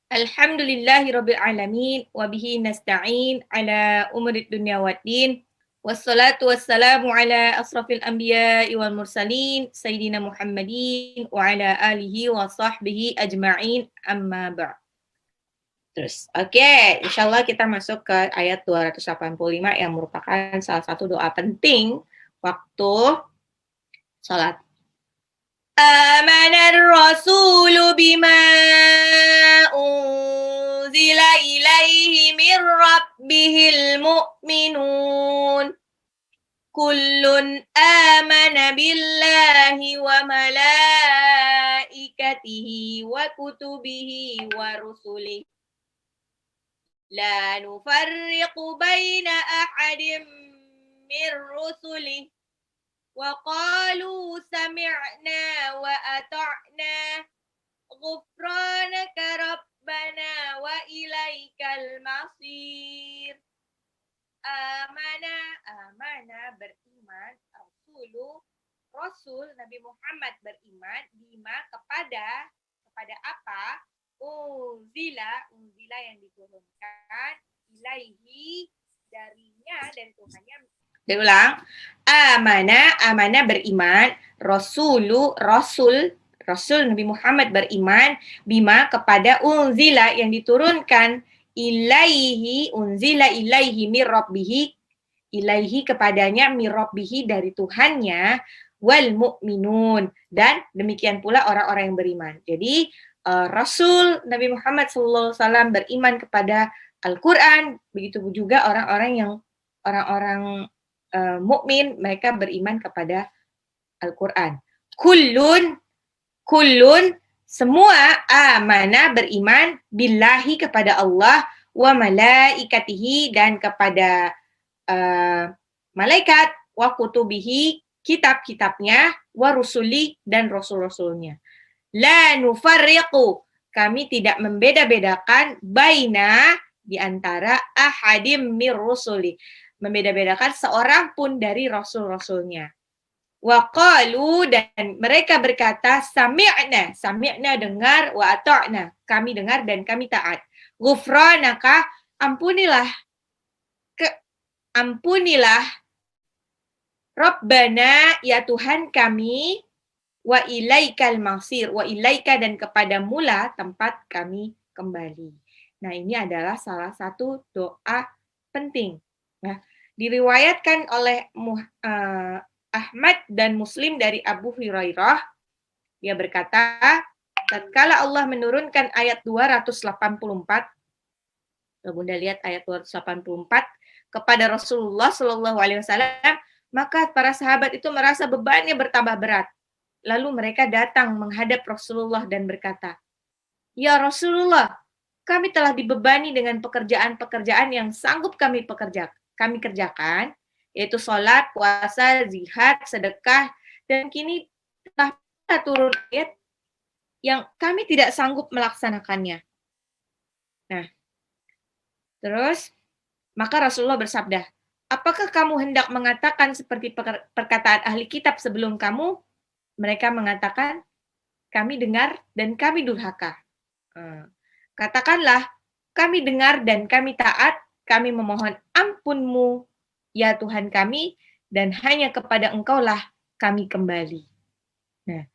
Alhamdulillahirabbil alamin wa bihi nasta'in ala umurid dunya waddin. Wassalatu wassalamu ala asrafil anbiya'i wal mursalin sayyidina Muhammadin wa ala alihi wa sahbihi ajma'in amma ba'd. Terus, oke, insyaallah kita masuk ke ayat 285 yang merupakan salah satu doa penting waktu salat. Amanar rasulu bima unzila ilaihi min rabbihil mu'minun. Kullun amana billahi wa malaikatihi wa kutubihi wa rusulihi. La nufarriqu baina ahadim min rusulihi. وقالوا سمعنا وأطعنا غفرانك ربنا وإليك المصير. Amana beriman, Rasul Nabi Muhammad beriman bima kepada apa? Unzila yang diturunkan ilaihi darinya dari Tuhannya. Diulang. Amanah beriman, Rasul Nabi Muhammad beriman bima kepada unzila yang diturunkan unzila ilaihi mir rabbihi, ilaihi kepadanya mir rabbihi dari Tuhannya, wal mu'minun, dan demikian pula orang-orang yang beriman. Jadi Rasul Nabi Muhammad SAW beriman kepada Al-Quran, begitu juga orang-orang mukmin, mereka beriman kepada Al-Quran. Kullun semua amana beriman billahi kepada Allah, wa malaikatihi dan kepada malaikat, wa kutubihi kitab-kitabnya, wa rusuli dan rasul-rasulnya. La nufarriqu, kami tidak membeda-bedakan baina di antara ahadim mir rusuli, membeda-bedakan seorang pun dari rasul-rasulnya. Wa qalu, dan mereka berkata sami'na dengar, wa ata'na kami dengar dan kami taat. Ghufranaka, ampunilah Rabbana ya Tuhan kami, wa ilaikal masir, wa ilaika dan kepadamulah tempat kami kembali. Nah, ini adalah salah satu doa penting. Nah, diriwayatkan oleh Ahmad dan Muslim dari Abu Hurairah, dia berkata, tatkala Allah menurunkan ayat 284, Bunda lihat ayat 284 kepada Rasulullah Shallallahu Alaihi Wasallam, maka para sahabat itu merasa bebannya bertambah berat. Lalu mereka datang menghadap Rasulullah dan berkata, ya Rasulullah, kami telah dibebani dengan pekerjaan-pekerjaan yang sanggup kami kerjakan, yaitu sholat, puasa, jihad, sedekah, dan kini telah turun ayat yang kami tidak sanggup melaksanakannya. Nah, terus maka Rasulullah bersabda, apakah kamu hendak mengatakan seperti perkataan ahli kitab sebelum kamu? Mereka mengatakan, kami dengar dan kami durhaka. Katakanlah, kami dengar dan kami taat, kami memohon ampun-Mu, ya Tuhan kami, dan hanya kepada Engkau-lah kami kembali. Nah,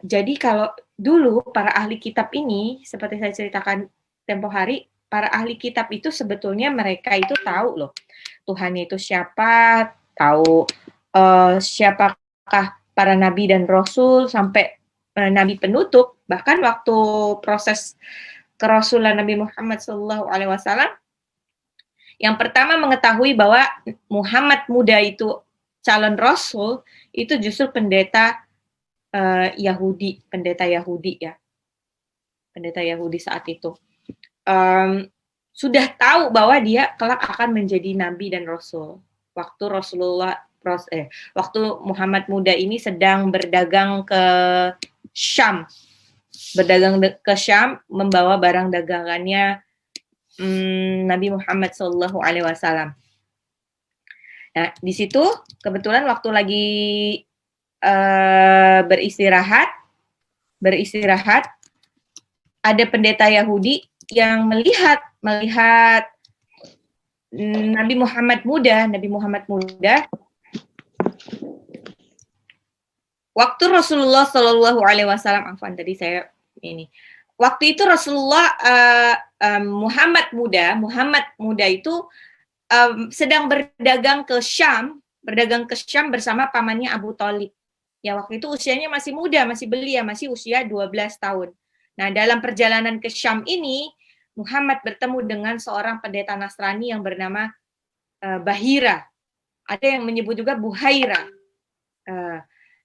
jadi kalau dulu para ahli kitab ini, seperti saya ceritakan tempo hari, para ahli kitab itu sebetulnya mereka itu tahu loh, Tuhannya itu siapa, tahu siapakah para nabi dan rasul, sampai nabi penutup, bahkan waktu proses kerasulan Nabi Muhammad SAW, yang pertama mengetahui bahwa Muhammad muda itu calon rasul, itu justru pendeta Yahudi ya, pendeta Yahudi saat itu. Sudah tahu bahwa dia kelak akan menjadi nabi dan rasul. Waktu Muhammad muda ini sedang berdagang ke Syam, membawa barang dagangannya Nabi Muhammad SAW. Nah, di situ kebetulan waktu lagi beristirahat, ada pendeta Yahudi yang melihat Nabi Muhammad muda, waktu Rasulullah Shallallahu Alaihi Wasallam, tadi saya ini, waktu itu Rasulullah Muhammad muda itu sedang berdagang ke Syam bersama pamannya Abu Thalib. Ya, waktu itu usianya masih muda, masih belia, masih usia 12 tahun. Nah, dalam perjalanan ke Syam ini, Muhammad bertemu dengan seorang pendeta Nasrani yang bernama Bahira. Ada yang menyebut juga Buhaira.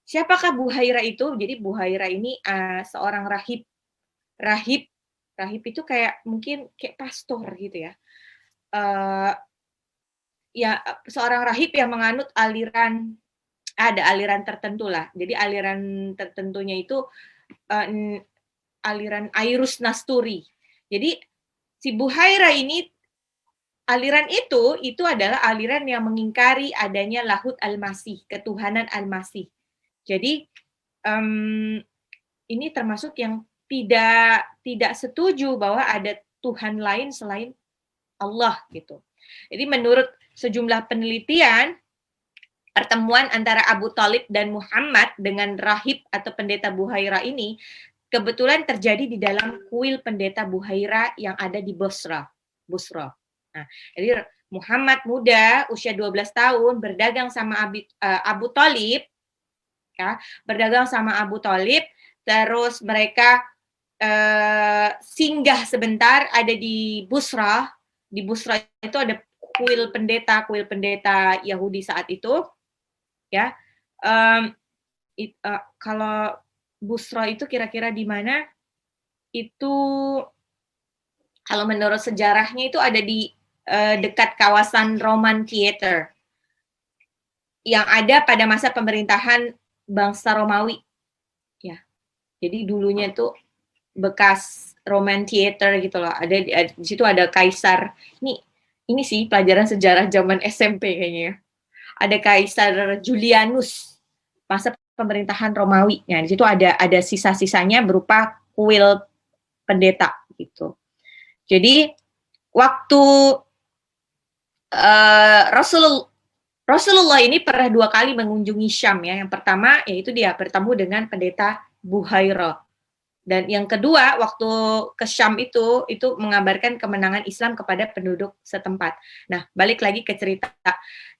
Siapakah Buhaira itu? Jadi Buhaira ini seorang rahib. Rahib itu kayak mungkin kayak pastor gitu ya. Ya, seorang rahib yang menganut ada aliran tertentu lah. Jadi aliran tertentunya itu aliran Airus Nasturi. Jadi si Buhaira ini, aliran itu adalah aliran yang mengingkari adanya Lahut Al-Masih, ketuhanan Al-Masih. Jadi ini termasuk yang tidak setuju bahwa ada Tuhan lain selain Allah gitu. Jadi menurut sejumlah penelitian, pertemuan antara Abu Thalib dan Muhammad dengan rahib atau pendeta Buhaira ini kebetulan terjadi di dalam kuil pendeta Buhaira yang ada di Busra. Nah, jadi Muhammad muda, usia 12 tahun, berdagang sama Abu Thalib, ya, terus mereka singgah sebentar ada di Busra. Di Busra itu ada kuil pendeta Yahudi saat itu. Ya, kalau Busra itu kira-kira di mana? Itu kalau menurut sejarahnya itu ada di dekat kawasan Roman Theater yang ada pada masa pemerintahan bangsa Romawi. Ya, jadi dulunya itu bekas Roman Theater gitu loh. Ada di situ ada kaisar. Ini sih pelajaran sejarah zaman SMP kayaknya ya. Ada Kaisar Julianus masa pemerintahan Romawi. Nah, di situ ada sisa-sisanya berupa kuil pendeta gitu. Jadi waktu Rasulullah ini pernah 2 kali mengunjungi Syam ya. Yang pertama yaitu dia bertemu dengan pendeta Buhaira. Dan yang kedua, waktu ke Syam itu mengabarkan kemenangan Islam kepada penduduk setempat. Nah, balik lagi ke cerita.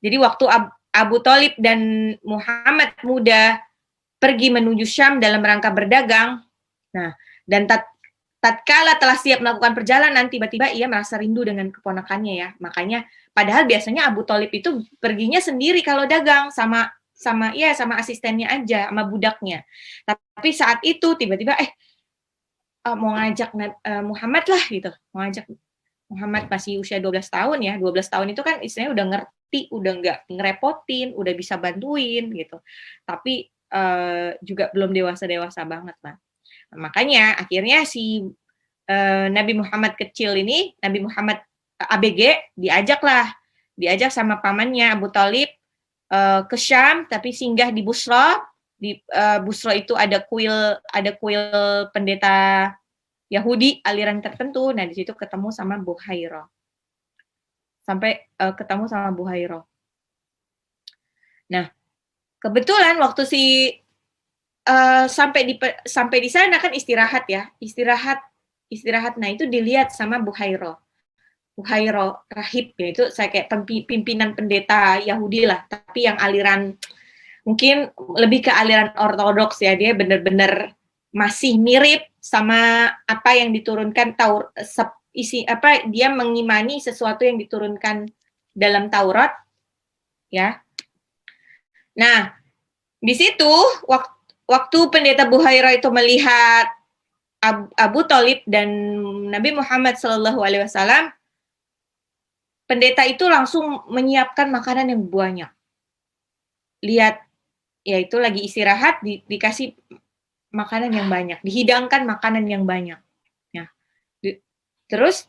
Jadi waktu Abu Thalib dan Muhammad muda pergi menuju Syam dalam rangka berdagang, nah, dan tatkala telah siap melakukan perjalanan, tiba-tiba ia merasa rindu dengan keponakannya ya. Makanya, padahal biasanya Abu Thalib itu perginya sendiri kalau dagang sama asistennya aja, sama budaknya. Tapi saat itu tiba-tiba mau ngajak Muhammad lah gitu, mau ngajak Muhammad masih usia 12 tahun ya, 12 tahun itu kan istilahnya udah ngerti, udah nggak ngerepotin, udah bisa bantuin gitu, tapi juga belum dewasa-dewasa banget lah. Nah, makanya akhirnya si Nabi Muhammad kecil ini, Nabi Muhammad ABG diajak sama pamannya Abu Thalib ke Syam, tapi singgah di Busra. Di Busra itu ada kuil pendeta Yahudi aliran tertentu. Nah, di situ ketemu sama Buhaira. Ketemu sama Buhaira. Nah, kebetulan waktu sampai di sana kan istirahat ya. Istirahat. Nah, itu dilihat sama Buhaira rahib ya, itu saya kayak pimpinan pendeta Yahudi lah, tapi yang aliran mungkin lebih ke aliran ortodoks ya, dia benar-benar masih mirip sama apa yang diturunkan dia mengimani sesuatu yang diturunkan dalam Taurat ya. Nah, di situ waktu pendeta Buhaira itu melihat Abu Thalib dan Nabi Muhammad SAW, pendeta itu langsung menyiapkan makanan yang banyak. Lihat, ya itu lagi istirahat, dikasih makanan yang banyak, dihidangkan makanan yang banyak. Ya. Terus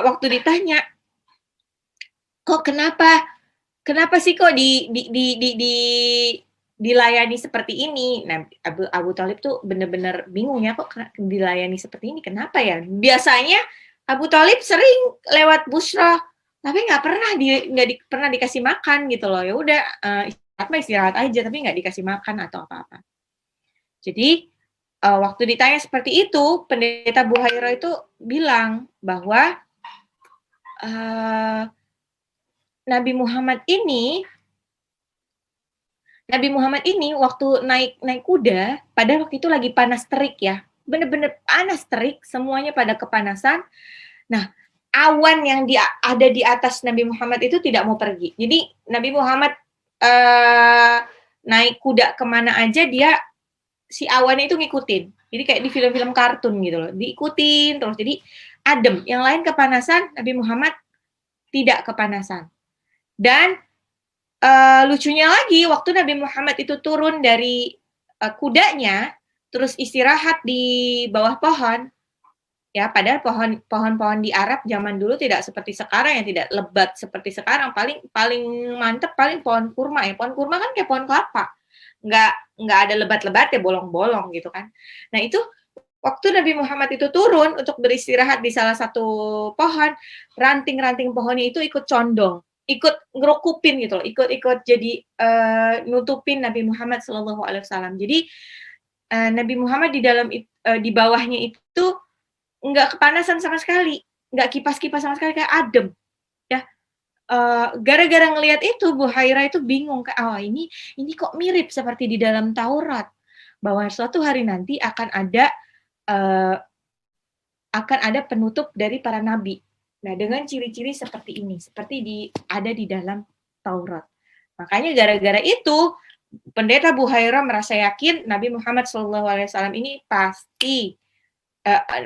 waktu ditanya, kok kenapa sih kok dilayani seperti ini. Nah, Abu Thalib tuh bener-bener bingung ya, kok dilayani seperti ini, kenapa ya? Biasanya Abu Thalib sering lewat Busra, tapi nggak pernah dikasih makan gitu loh. Ya udah, istirahat aja, tapi nggak dikasih makan atau apa-apa. Jadi, waktu ditanya seperti itu, pendeta Buhairah itu bilang bahwa, Nabi Muhammad ini waktu naik kuda, padahal waktu itu lagi panas terik ya, bener-bener panas terik, semuanya pada kepanasan. Nah, awan yang ada di atas Nabi Muhammad itu tidak mau pergi. Jadi Nabi Muhammad naik kuda kemana aja, si awannya itu ngikutin. Jadi kayak di film-film kartun gitu loh, diikutin terus. Jadi adem. Yang lain kepanasan, Nabi Muhammad tidak kepanasan. Dan lucunya lagi, waktu Nabi Muhammad itu turun dari kudanya, terus istirahat di bawah pohon, ya padahal pohon-pohon di Arab zaman dulu tidak seperti sekarang, yang tidak lebat seperti sekarang. Paling mantep paling pohon kurma ya. Pohon kurma kan kayak pohon kelapa, nggak ada lebat-lebat ya, bolong-bolong gitu kan. Nah itu waktu Nabi Muhammad itu turun untuk beristirahat di salah satu pohon, ranting-ranting pohonnya itu ikut condong, ikut ngerukupin gitu loh, ikut jadi nutupin Nabi Muhammad SAW. Jadi Nabi Muhammad di bawahnya itu nggak kepanasan sama sekali, nggak kipas-kipas sama sekali, kayak adem. Ya, gara-gara ngelihat itu Buhairah itu bingung, ini kok mirip seperti di dalam Taurat, bahwa suatu hari nanti akan ada penutup dari para nabi. Nah, dengan ciri-ciri seperti ini, seperti ada di dalam Taurat. Makanya gara-gara itu, pendeta Buhairah merasa yakin Nabi Muhammad SAW ini pasti,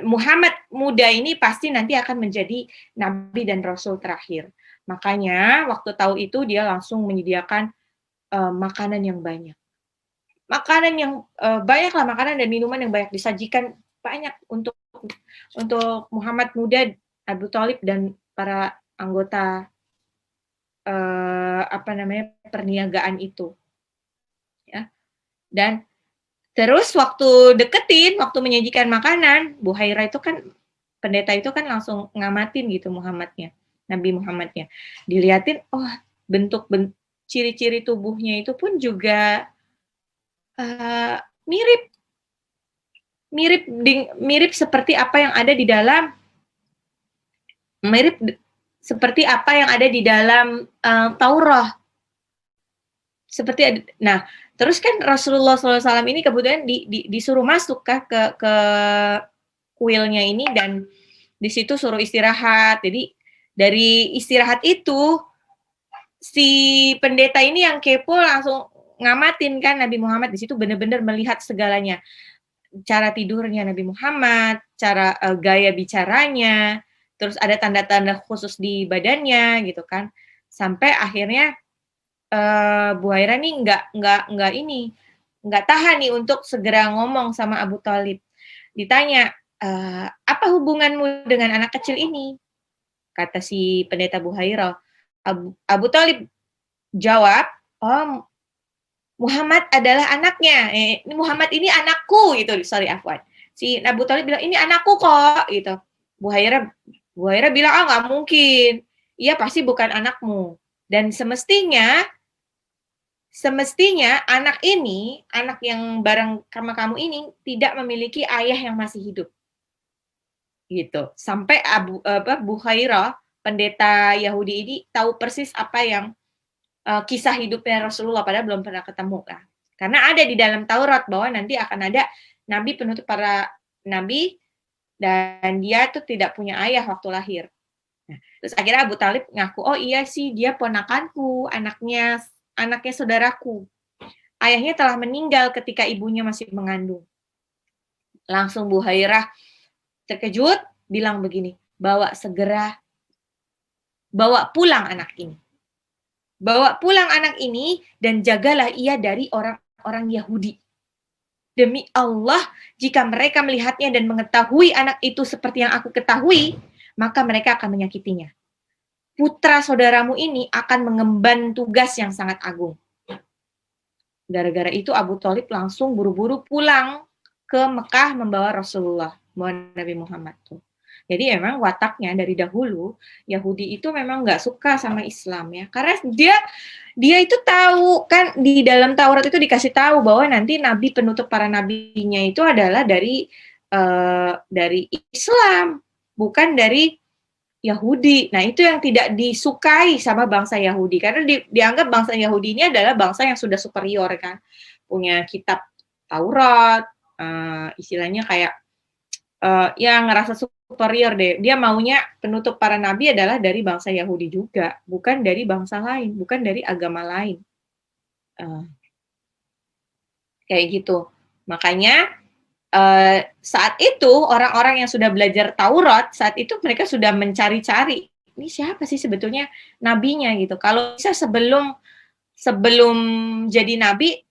Muhammad muda ini pasti nanti akan menjadi nabi dan rasul terakhir. Makanya waktu tahu itu dia langsung menyediakan makanan yang banyak. Banyaklah makanan dan minuman yang banyak disajikan, banyak untuk Muhammad muda, Abu Thalib dan para anggota perniagaan itu. Ya. Dan terus waktu menyajikan makanan, Buhairah itu kan, pendeta itu kan langsung ngamatin gitu Nabi Muhammadnya. Dilihatin, bentuk ciri-ciri tubuhnya itu pun juga mirip seperti apa yang ada di dalam Taurat. Nah, terus kan Rasulullah SAW ini kemudian disuruh masuk ke kuilnya ini, dan di situ suruh istirahat. Jadi dari istirahat itu si pendeta ini yang kepo langsung ngamatin kan Nabi Muhammad. Di situ benar-benar melihat segalanya, cara tidurnya Nabi Muhammad, cara gaya bicaranya, terus ada tanda-tanda khusus di badannya gitu kan, sampai akhirnya Buhairah nih nggak tahan nih untuk segera ngomong sama Abu Thalib. Ditanya, apa hubunganmu dengan anak kecil ini? Kata si pendeta Buhairah. Abu Thalib jawab, Muhammad adalah anaknya. Muhammad ini anakku gitu. Sorry, afwan. Si Abu Thalib bilang, ini anakku kok gitu. Buhairah bilang, nggak mungkin. Iya pasti bukan anakmu. Dan semestinya anak yang bareng sama kamu ini tidak memiliki ayah yang masih hidup. Gitu. Sampai Buhairah, pendeta Yahudi ini tahu persis apa yang kisah hidupnya Rasulullah, padahal belum pernah ketemu lah. Karena ada di dalam Taurat bahwa nanti akan ada nabi penutup para nabi, dan dia tuh tidak punya ayah waktu lahir. Nah, terus akhirnya Abu Thalib ngaku, iya sih dia ponakanku, anaknya saudaraku. Ayahnya telah meninggal ketika ibunya masih mengandung. Langsung Buhairah terkejut, bilang begini, bawa pulang anak ini. Bawa pulang anak ini dan jagalah ia dari orang-orang Yahudi. Demi Allah, jika mereka melihatnya dan mengetahui anak itu seperti yang aku ketahui, maka mereka akan menyakitinya. Putra saudaramu ini akan mengemban tugas yang sangat agung. Gara-gara itu Abu Thalib langsung buru-buru pulang ke Mekah membawa Rasulullah, membawa Nabi Muhammad tuh. Jadi memang wataknya dari dahulu Yahudi itu memang nggak suka sama Islam ya, karena dia itu tahu kan di dalam Taurat itu dikasih tahu bahwa nanti nabi penutup para nabinya itu adalah dari Islam, bukan dari Yahudi. Nah, itu yang tidak disukai sama bangsa Yahudi karena dianggap bangsa Yahudi ini adalah bangsa yang sudah superior kan, punya kitab Taurat, istilahnya kayak ya ngerasa superior deh. Dia maunya penutup para nabi adalah dari bangsa Yahudi juga, bukan dari bangsa lain, bukan dari agama lain. Kayak gitu. Makanya saat itu orang-orang yang sudah belajar Taurat, saat itu mereka sudah mencari-cari, ini siapa sih sebetulnya nabinya gitu. Kalau bisa sebelum jadi nabi,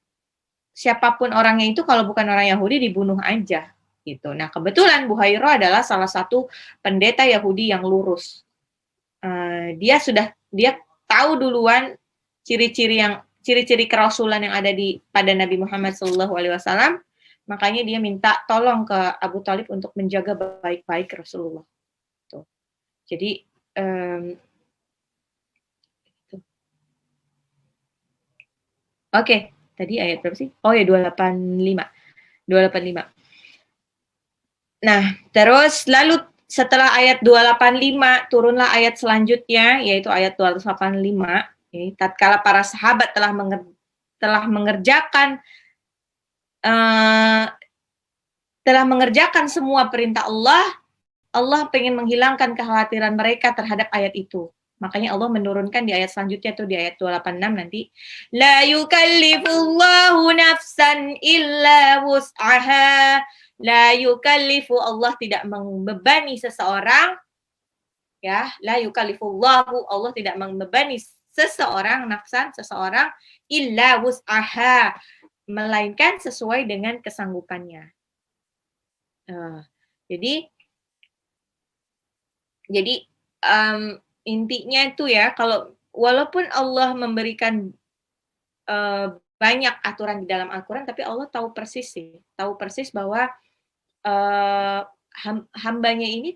siapapun orangnya itu kalau bukan orang Yahudi dibunuh aja gitu. Nah, kebetulan Buhairah adalah salah satu pendeta Yahudi yang lurus. Dia tahu duluan ciri-ciri kerasulan yang ada pada Nabi Muhammad SAW. Makanya dia minta tolong ke Abu Thalib untuk menjaga baik-baik Rasulullah. Tuh. Jadi Oke, tadi ayat berapa sih? Oh ya 285. Nah, terus lalu setelah ayat 285 turunlah ayat selanjutnya yaitu ayat 285. Tatkala para sahabat telah mengerjakan semua perintah Allah, Allah pengen menghilangkan kekhawatiran mereka terhadap ayat itu. Makanya Allah menurunkan di ayat selanjutnya tuh di ayat 286 nanti, la yukallifullahu nafsan illa wus'aha. La yukallifu, Allah tidak membebani seseorang, ya, la yukallifullahu, Allah tidak membebani seseorang illa wus'aha, melainkan sesuai dengan kesanggupannya. Jadi intinya itu ya, kalau walaupun Allah memberikan banyak aturan di dalam Al-Quran, tapi Allah tahu persis bahwa hambanya ini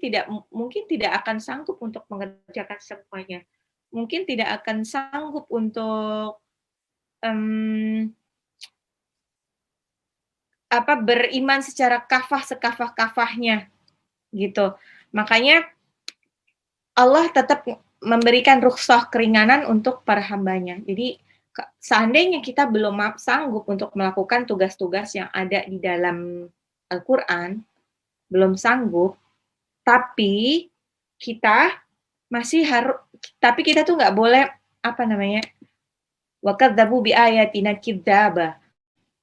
mungkin tidak akan sanggup untuk mengerjakan semuanya, mungkin tidak akan sanggup untuk beriman secara sekafah-kafahnya gitu. Makanya Allah tetap memberikan rukhsah keringanan untuk para hambanya. Jadi seandainya kita belum sanggup untuk melakukan tugas-tugas yang ada di dalam Al-Quran, belum sanggup, tapi kita tuh nggak boleh wakadzabu bi ayatina kidzaba,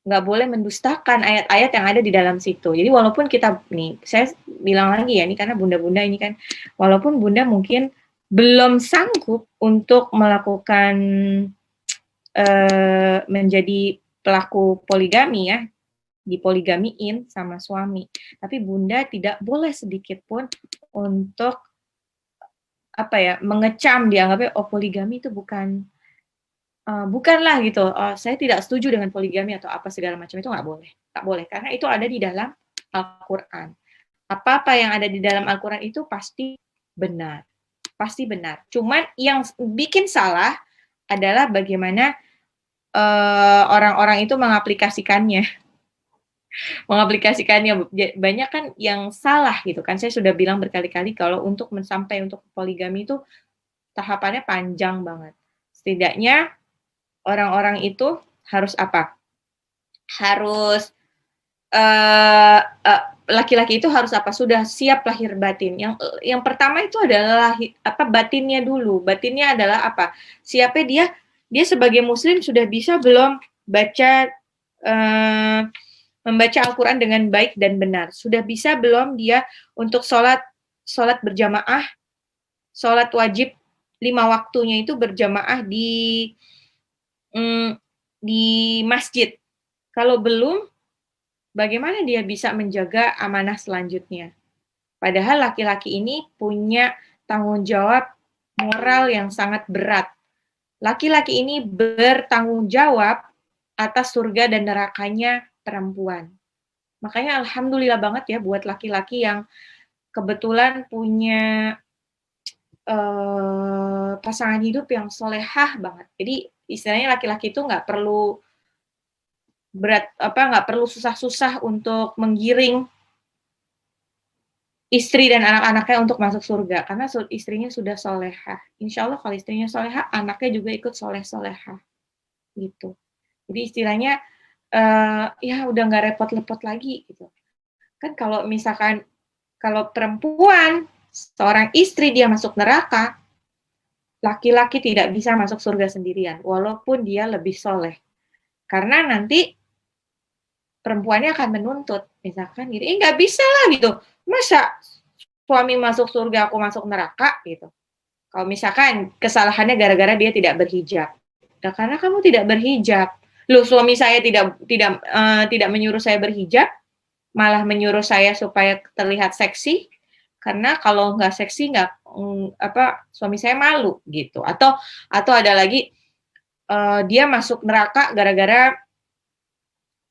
nggak boleh mendustakan ayat-ayat yang ada di dalam situ. Jadi walaupun kita saya bilang lagi ya, ini karena bunda-bunda ini kan, walaupun bunda mungkin belum sanggup untuk melakukan menjadi pelaku poligami ya, dipoligamiin sama suami, tapi bunda tidak boleh sedikit pun untuk mengecam, dianggapnya poligami itu bukanlah gitu, saya tidak setuju dengan poligami atau apa segala macam, itu nggak boleh, karena itu ada di dalam Al-Quran. Apa-apa yang ada di dalam Al-Quran itu pasti benar. Cuman yang bikin salah adalah bagaimana orang-orang itu mengaplikasikannya. Banyak kan yang salah gitu kan. Saya sudah bilang berkali-kali kalau sampai untuk poligami itu tahapannya panjang banget. Setidaknya orang-orang itu harus laki-laki itu harus sudah siap lahir batin. Yang pertama itu adalah batinnya dulu. Batinnya adalah siapnya dia sebagai muslim sudah bisa belum membaca Al-Quran dengan baik dan benar. Sudah bisa belum dia untuk sholat berjamaah, sholat wajib 5 waktunya itu berjamaah di masjid. Kalau belum, bagaimana dia bisa menjaga amanah selanjutnya? Padahal laki-laki ini punya tanggung jawab moral yang sangat berat. Laki-laki ini bertanggung jawab atas surga dan nerakanya perempuan. Makanya alhamdulillah banget ya buat laki-laki yang kebetulan punya pasangan hidup yang solehah banget. Jadi istilahnya laki-laki itu nggak perlu nggak perlu susah-susah untuk menggiring istri dan anak-anaknya untuk masuk surga karena istrinya sudah solehah. Insya Allah kalau istrinya solehah, anaknya juga ikut soleh-solehah gitu. Jadi istilahnya ya udah nggak repot-repot lagi gitu. Kan kalau misalkan kalau perempuan seorang istri dia masuk neraka, laki-laki tidak bisa masuk surga sendirian walaupun dia lebih soleh. Karena nanti perempuannya akan menuntut, misalkan gitu, nggak bisa lah gitu, masa suami masuk surga, aku masuk neraka gitu. Kalau misalkan kesalahannya gara-gara dia tidak berhijab, nah karena kamu tidak berhijab, loh suami saya tidak menyuruh saya berhijab, malah menyuruh saya supaya terlihat seksi, karena kalau nggak seksi suami saya malu gitu. Atau ada lagi dia masuk neraka gara-gara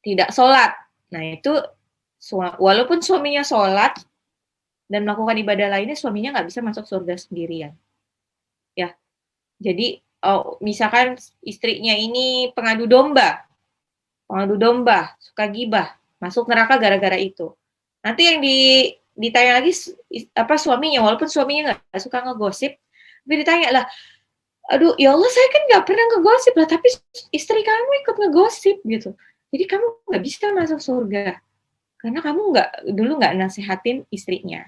tidak sholat. Nah itu walaupun suaminya sholat dan melakukan ibadah lainnya, suaminya nggak bisa masuk surga sendirian. Ya, jadi misalkan istrinya ini pengadu domba, suka gibah, masuk neraka gara-gara itu. Nanti yang ditanya lagi suaminya, walaupun suaminya nggak suka ngegosip, tapi ditanya lah, aduh ya Allah saya kan nggak pernah ngegosip lah, tapi istri kamu ikut ngegosip gitu. Jadi kamu nggak bisa masuk surga karena kamu dulu nggak nasehatin istrinya.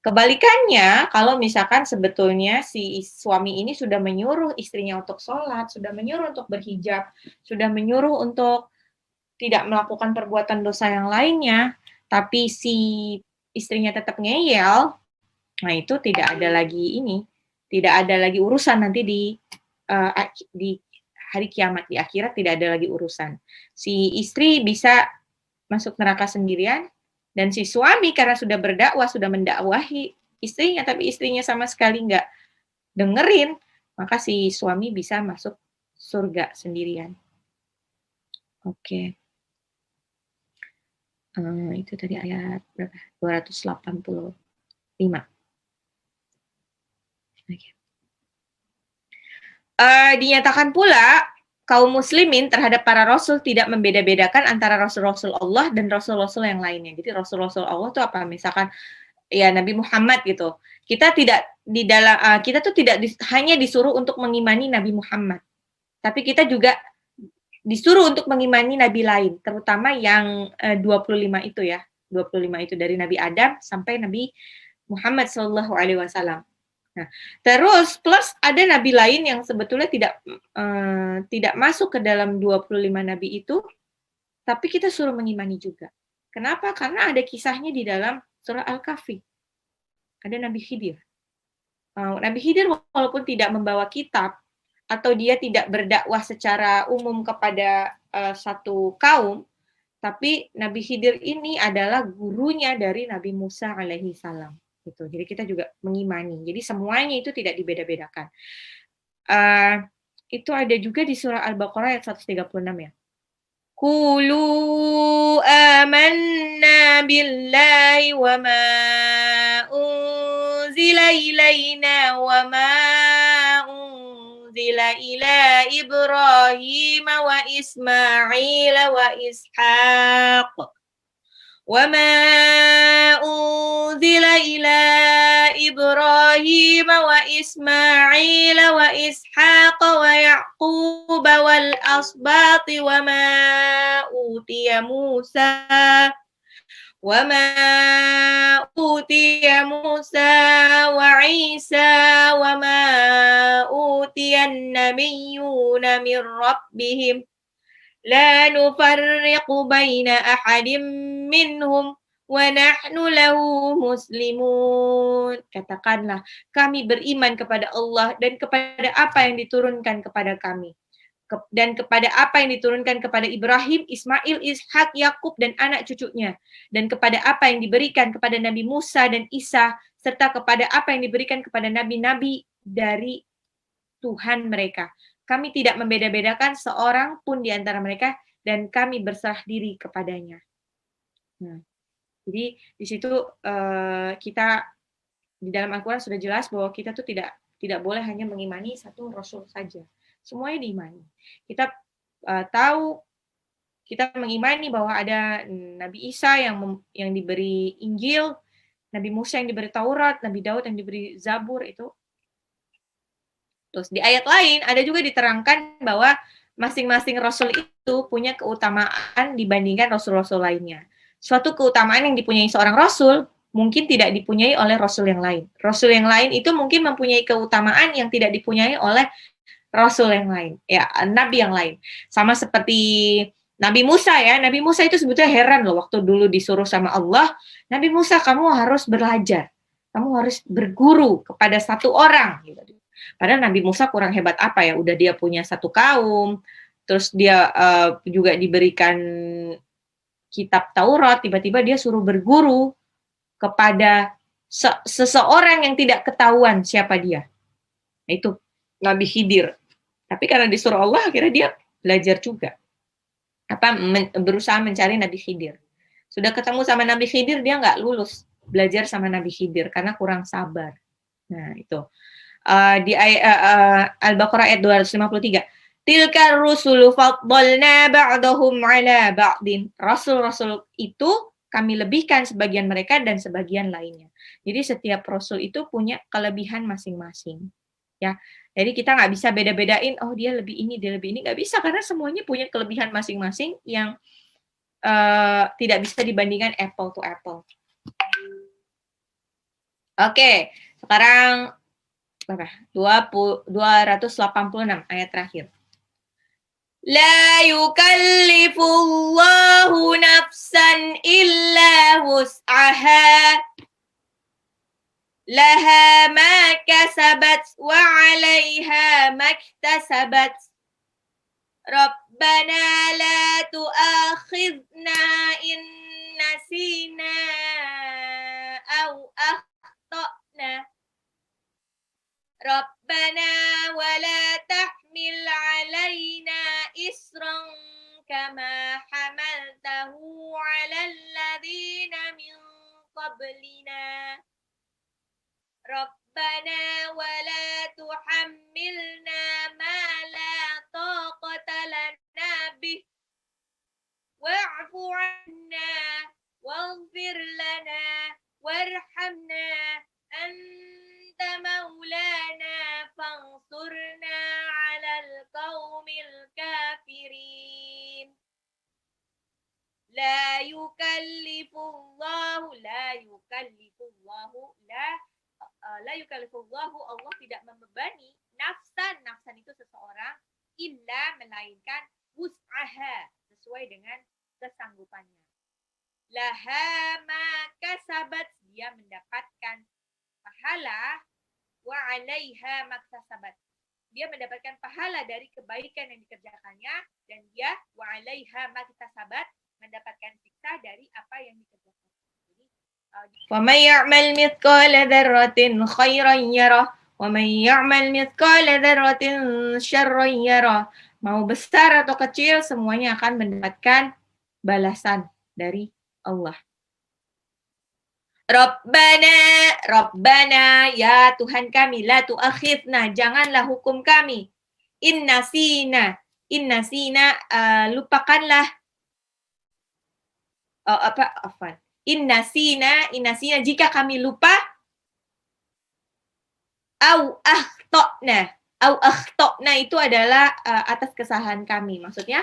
Kebalikannya, kalau misalkan sebetulnya si suami ini sudah menyuruh istrinya untuk sholat, sudah menyuruh untuk berhijab, sudah menyuruh untuk tidak melakukan perbuatan dosa yang lainnya, tapi si istrinya tetap ngeyel, nah itu tidak ada lagi urusan nanti di hari kiamat, di akhirat tidak ada lagi urusan. Si istri bisa masuk neraka sendirian, dan si suami karena sudah berdakwah, sudah mendakwahi istrinya, tapi istrinya sama sekali nggak dengerin, maka si suami bisa masuk surga sendirian. Oke. Itu tadi ayat berapa? 285. Okay. Dinyatakan pula kaum muslimin terhadap para rasul tidak membeda-bedakan antara rasul-rasul Allah dan rasul-rasul yang lainnya. Jadi rasul-rasul Allah itu apa? Misalkan ya Nabi Muhammad gitu. Kita tidak hanya disuruh untuk mengimani Nabi Muhammad. Tapi kita juga disuruh untuk mengimani nabi lain, terutama yang 25 itu ya. 25 itu dari Nabi Adam sampai Nabi Muhammad sallallahu alaihi wasallam. Nah, terus plus ada nabi lain yang sebetulnya tidak masuk ke dalam 25 nabi itu, tapi kita suruh mengimani juga. Kenapa? Karena ada kisahnya di dalam surah Al-Kahfi. Ada Nabi Khidir. Nabi Khidir walaupun tidak membawa kitab atau dia tidak berdakwah secara umum kepada satu kaum, tapi Nabi Khidir ini adalah gurunya dari Nabi Musa alaihi salam. Gitu. Jadi kita juga mengimani. Jadi semuanya itu tidak dibeda-bedakan. Itu ada juga di surah Al-Baqarah ayat 136 ya. Qulu amanna billahi wa ma unzila ilaina wa ma unzila ila Ibrahim wa Ismail wa Ishaq وما أنزل إلى إبراهيم وإسماعيل وإسحاق ويعقوب والأسباط وما أوتي موسى وعيسى وما أوتي النبيون من ربهم لا نفرق بين أحد minhum wa nahnu lahu muslimun. Katakanlah, kami beriman kepada Allah dan kepada apa yang diturunkan kepada kami. Dan kepada apa yang diturunkan kepada Ibrahim, Ismail, Ishak, Yakub, dan anak cucunya. Dan kepada apa yang diberikan kepada Nabi Musa dan Isa, serta kepada apa yang diberikan kepada nabi-nabi dari Tuhan mereka. Kami tidak membeda-bedakan seorang pun di antara mereka dan kami berserah diri kepadanya. Nah, jadi di situ kita di dalam Al-Quran sudah jelas bahwa kita tuh tidak boleh hanya mengimani satu Rasul saja. Semuanya diimani. Kita tahu, kita mengimani bahwa ada Nabi Isa yang diberi Injil, Nabi Musa yang diberi Taurat, Nabi Daud yang diberi Zabur itu. Terus di ayat lain ada juga diterangkan bahwa masing-masing Rasul itu punya keutamaan dibandingkan Rasul-Rasul lainnya. Suatu keutamaan yang dipunyai seorang Rasul mungkin tidak dipunyai oleh Rasul yang lain. Rasul yang lain itu mungkin mempunyai keutamaan yang tidak dipunyai oleh Rasul yang lain, ya Nabi yang lain. Sama seperti Nabi Musa ya, Nabi Musa itu sebetulnya heran loh waktu dulu disuruh sama Allah, Nabi Musa kamu harus belajar, kamu harus berguru kepada satu orang. Gitu. Padahal Nabi Musa kurang hebat apa ya, udah dia punya satu kaum, terus dia juga diberikan kitab Taurat, tiba-tiba dia suruh berguru kepada seseorang yang tidak ketahuan siapa dia. Nah, itu Nabi Khidir. Tapi karena disuruh Allah, akhirnya dia belajar juga. Berusaha mencari Nabi Khidir. Sudah ketemu sama Nabi Khidir, dia nggak lulus belajar sama Nabi Khidir karena kurang sabar. Nah, itu. Di Al-Baqarah ayat 253. Tilka rusulu faddalna ba'dahum ala ba'din. Rasul-rasul itu kami lebihkan sebagian mereka dan sebagian lainnya. Jadi setiap rasul itu punya kelebihan masing-masing. Ya, jadi kita nggak bisa beda-bedain, oh dia lebih ini, dia lebih ini. Nggak bisa, karena semuanya punya kelebihan masing-masing yang tidak bisa dibandingkan apple to apple. Oke, sekarang berapa? 286 ayat terakhir. La yukallifullahu nafsan illa wus'aha laha ma kasabat wa 'alaiha maktasabat. Rabbana la tu'akhidna in nasina aw akhtana. Rabbana wa la tahmil 'alaina isran kama hamaltahu 'alal ladzina min qablina. Rabbana wa la tuhammilna ma la taqata lana bih wa'fu 'anna waghfir lana warhamna anta maulana fansurna 'alal qaumil kafirin. La yukallifullahu Allah tidak membebani nafsan itu seseorang illa melainkan wus'aha sesuai dengan kesanggupannya. Laha ma kasabat, dia mendapatkan pahala, wa 'alaiha maktasabat, dia mendapatkan pahala dari kebaikan yang dikerjakannya, dan dia wa 'alaiha maktasabat, mendapatkan siksa dari apa yang dikerjakan. وَمَنْ يَعْمَلْ مِثْقَالَ ذَرَّةٍ خَيْرًا يَرَهُ وَمَنْ يَعْمَلْ مِثْقَالَ ذَرَّةٍ شَرًّا يَرَهُ. Mau besar atau kecil, semuanya akan mendapatkan balasan dari Allah. Rabbana, ya Tuhan kami, la tu'akhidna, janganlah hukum kami. Inna sina, lupakanlah. Inna sina, jika kami lupa. Au akhtona itu adalah atas kesalahan kami. Maksudnya,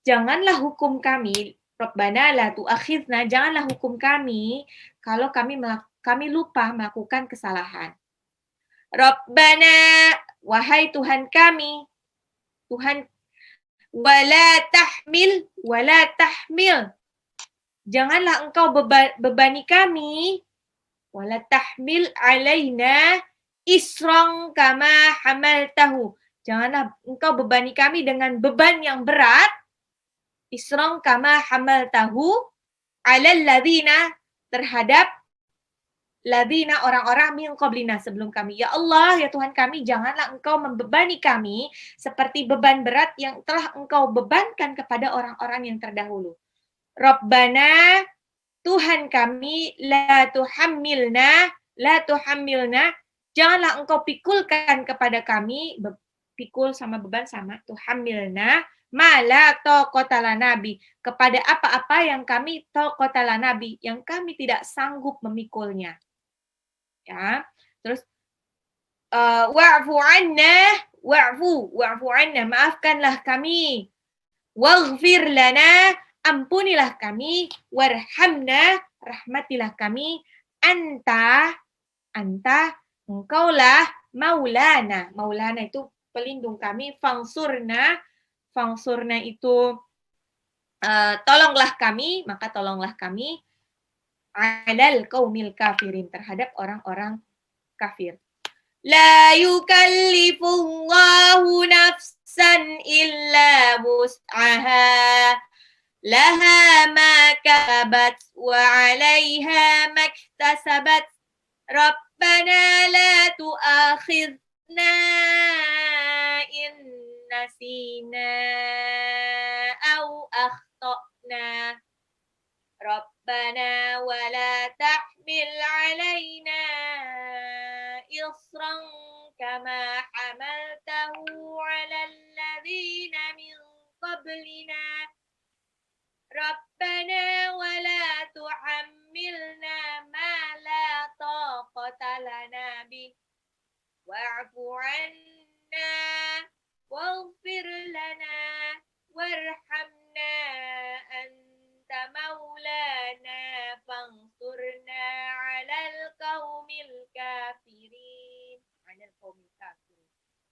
janganlah hukum kami, Rabbana la tu'akhidna, janganlah hukum kami kalau kami lupa melakukan kesalahan. Rabbana, wahai Tuhan kami, Tuhan, wala tahmil, janganlah engkau bebani kami, wala tahmil alaina isran kama hamaltahu, janganlah engkau bebani kami dengan beban yang berat, isran kama hamaltahu alal ladzina, terhadap ladzina orang-orang min qablina sebelum kami. Ya Allah, ya Tuhan kami, janganlah Engkau membebani kami seperti beban berat yang telah Engkau bebankan kepada orang-orang yang terdahulu. Rabbana, Tuhan kami, la tuhammilna, janganlah Engkau pikulkan kepada kami, pikul sama beban sama, tuhammilna, ma la taqata lana bi, kepada apa-apa yang kami taqata lana bi, yang kami tidak sanggup memikulnya. Ya. Terus wa'fu anna, maafkanlah kami. Waghfir lana, ampunilah kami. Warhamna, rahmatilah kami. Anta, engkaulah maulana. Maulana itu pelindung kami. Fangsurna itu tolonglah kami, maka tolonglah kami. Alal qaumil kafirin, terhadap orang-orang kafir. La yukallifullahu nafsan illa wus'aha, laha ma kasabat wa 'alaiha maktasabat. Rabbana la tu'akhidna in nasina aw akhtana. Rabbana wa la tahmil 'alaina isran kama hamaltahu 'alal ladzina min qablina. Rabbana wa la tuhammilna ma la taqata lana bih. Wa'fu 'anna waghfir lana warhamna maulana fangsurna 'alal qaumil kafirin.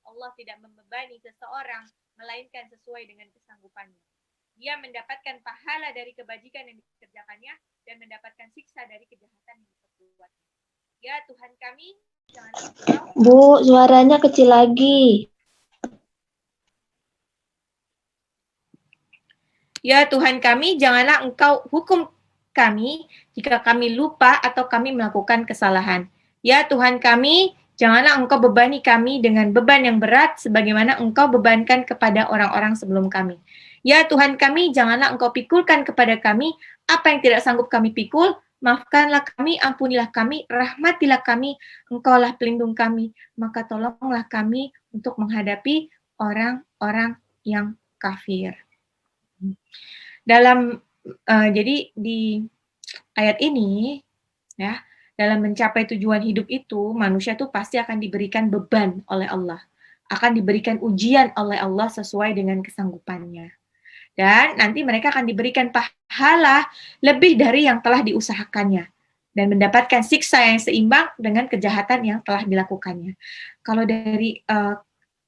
Allah tidak membebani seseorang melainkan sesuai dengan kesanggupannya. Dia mendapatkan pahala dari kebajikan yang dikerjakannya dan mendapatkan siksa dari kejahatan yang diperbuatnya. Ya Tuhan kami, janganlah Engkau. Bu, suaranya kecil lagi. Ya Tuhan kami, janganlah Engkau hukum kami jika kami lupa atau kami melakukan kesalahan. Ya Tuhan kami, janganlah Engkau bebani kami dengan beban yang berat sebagaimana Engkau bebankan kepada orang-orang sebelum kami. Ya Tuhan kami, janganlah Engkau pikulkan kepada kami apa yang tidak sanggup kami pikul. Maafkanlah kami, ampunilah kami, rahmatilah kami, Engkaulah pelindung kami. Maka tolonglah kami untuk menghadapi orang-orang yang kafir. Jadi di ayat ini, ya, dalam mencapai tujuan hidup itu, manusia tuh pasti akan diberikan beban oleh Allah, akan diberikan ujian oleh Allah sesuai dengan kesanggupannya. Dan nanti mereka akan diberikan pahala lebih dari yang telah diusahakannya dan mendapatkan siksa yang seimbang dengan kejahatan yang telah dilakukannya. Kalau dari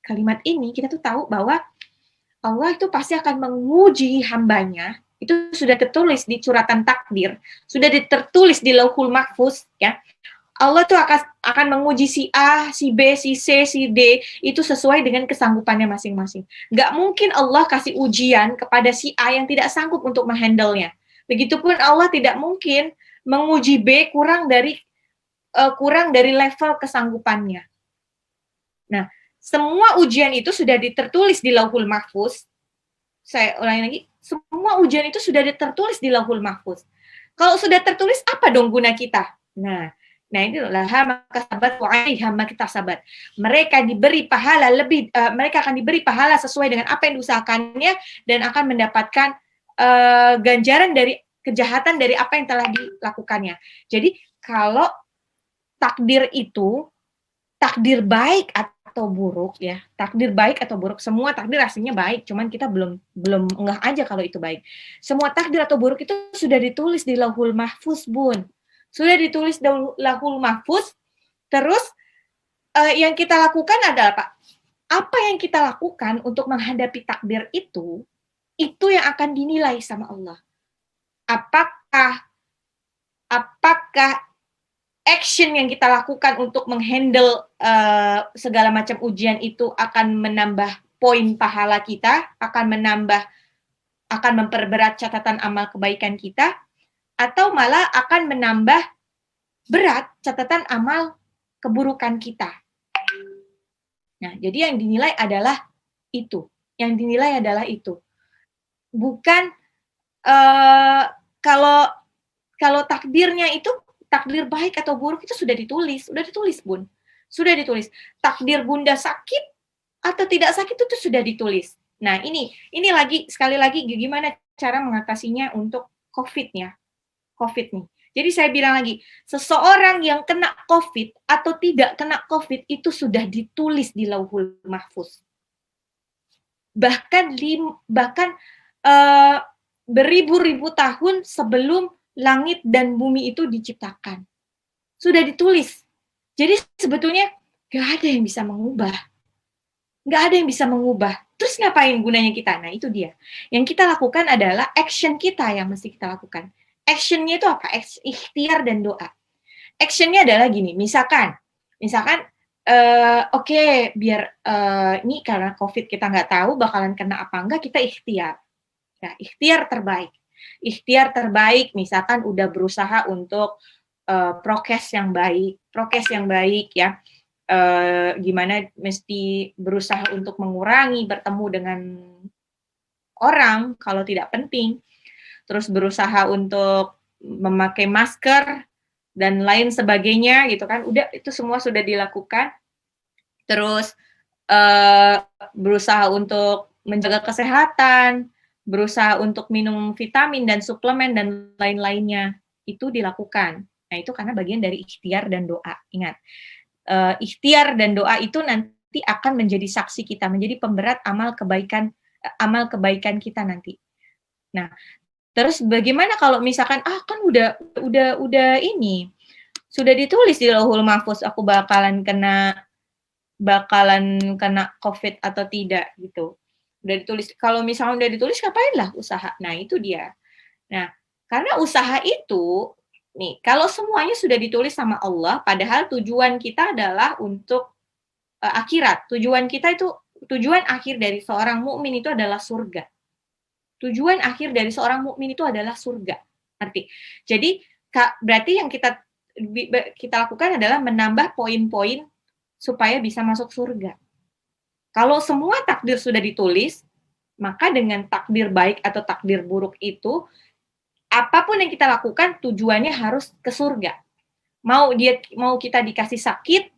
kalimat ini kita tuh tahu bahwa Allah itu pasti akan menguji hambanya. Itu sudah tertulis di suratan takdir, sudah tertulis di Lauhul Mahfuz, ya. Allah tuh akan menguji si A, si B, si C, si D itu sesuai dengan kesanggupannya masing-masing. Nggak mungkin Allah kasih ujian kepada si A yang tidak sanggup untuk menghandle-nya. Begitupun Allah tidak mungkin menguji B kurang dari level kesanggupannya. Nah, semua ujian itu sudah tertulis di Lauhul Mahfuz. Saya ulangi lagi, semua ujian itu sudah tertulis di Lauhul Mahfuz. Kalau sudah tertulis, apa dong guna kita? Nah ini laha makasabat wa 'alaiha maktasabat. Mereka diberi pahala mereka akan diberi pahala sesuai dengan apa yang diusahakannya dan akan mendapatkan ganjaran dari kejahatan dari apa yang telah dilakukannya. Jadi kalau takdir itu takdir baik atau buruk, ya, takdir baik atau buruk, semua takdir aslinya baik, cuman kita belum ngeh aja kalau itu baik. Semua takdir atau buruk itu sudah ditulis di Lauhul Mahfuz, Bun. Sudah ditulis di Lauhul Mahfuz. Terus yang kita lakukan adalah apa yang kita lakukan untuk menghadapi takdir itu yang akan dinilai sama Allah. Apakah action yang kita lakukan untuk menghandle segala macam ujian itu akan menambah poin pahala kita, akan memperberat catatan amal kebaikan kita, atau malah akan menambah berat catatan amal keburukan kita. Nah, jadi yang dinilai adalah itu. Yang dinilai adalah itu. Bukan kalau takdirnya itu takdir baik atau buruk itu sudah ditulis, Bun. Sudah ditulis. Takdir Bunda sakit atau tidak sakit itu sudah ditulis. Nah, ini lagi sekali lagi gimana cara mengatasinya untuk COVID-nya. COVID nih. Jadi saya bilang lagi, seseorang yang kena COVID atau tidak kena COVID itu sudah ditulis di Lauhul Mahfuz. Bahkan beribu-ribu tahun sebelum langit dan bumi itu diciptakan. Sudah ditulis. Jadi sebetulnya gak ada yang bisa mengubah. Gak ada yang bisa mengubah. Terus ngapain gunanya kita? Nah, itu dia. Yang kita lakukan adalah action kita yang mesti kita lakukan. Actionnya itu apa? Ikhtiar dan doa. Actionnya adalah gini, misalkan, oke, biar ini karena COVID kita nggak tahu bakalan kena apa enggak, kita ikhtiar. Nah, ikhtiar terbaik, misalkan udah berusaha untuk prokes yang baik ya. Gimana mesti berusaha untuk mengurangi bertemu dengan orang kalau tidak penting. Terus berusaha untuk memakai masker dan lain sebagainya gitu kan, udah itu semua sudah dilakukan. Terus berusaha untuk menjaga kesehatan, berusaha untuk minum vitamin dan suplemen dan lain-lainnya, itu dilakukan. Nah, itu karena bagian dari ikhtiar dan doa. Ingat, ikhtiar dan doa itu nanti akan menjadi saksi kita, menjadi pemberat amal kebaikan kita nanti. Nah, terus bagaimana kalau misalkan kan udah ini sudah ditulis di Lauhul Mahfuz aku bakalan kena COVID atau tidak gitu. Udah ditulis. Kalau misalnya udah ditulis ngapain lah usaha. Nah, itu dia. Nah, karena usaha itu nih, kalau semuanya sudah ditulis sama Allah, padahal tujuan kita adalah untuk akhirat. Tujuan akhir dari seorang mukmin itu adalah surga. Tujuan akhir dari seorang mukmin itu adalah surga. Jadi berarti yang kita lakukan adalah menambah poin-poin supaya bisa masuk surga. Kalau semua takdir sudah ditulis, maka dengan takdir baik atau takdir buruk itu, apapun yang kita lakukan tujuannya harus ke surga. Mau kita dikasih sakit,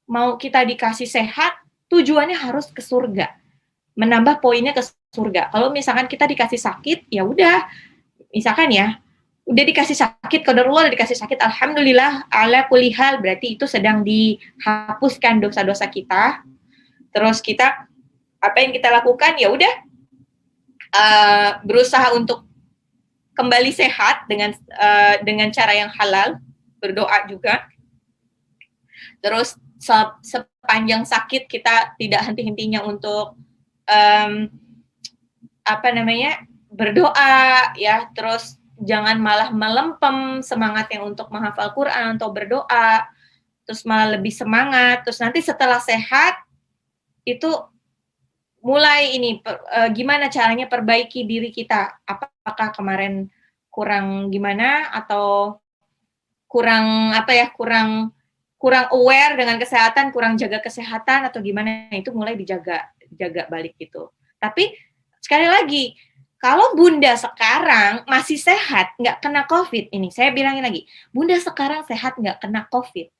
mau kita dikasih sehat, tujuannya harus ke surga. Menambah poinnya ke surga. Kalau misalkan kita dikasih sakit, ya udah, misalkan ya, udah dikasih sakit, qadarullah udah dikasih sakit, alhamdulillah, ala kulli hal, berarti itu sedang dihapuskan dosa-dosa kita. Terus kita, apa yang kita lakukan, ya udah, berusaha untuk kembali sehat dengan cara yang halal, berdoa juga. Terus sepanjang sakit kita tidak henti-hentinya untuk berdoa ya, terus jangan malah melempem semangatnya untuk menghafal Quran atau berdoa, terus malah lebih semangat. Terus nanti setelah sehat itu mulai gimana caranya perbaiki diri kita, apakah kemarin kurang gimana atau kurang aware dengan kesehatan, kurang jaga kesehatan atau gimana, itu mulai dijaga balik gitu. Tapi sekali lagi, kalau Bunda sekarang masih sehat, nggak kena COVID, ini saya bilangin lagi, Bunda sekarang sehat nggak kena COVID,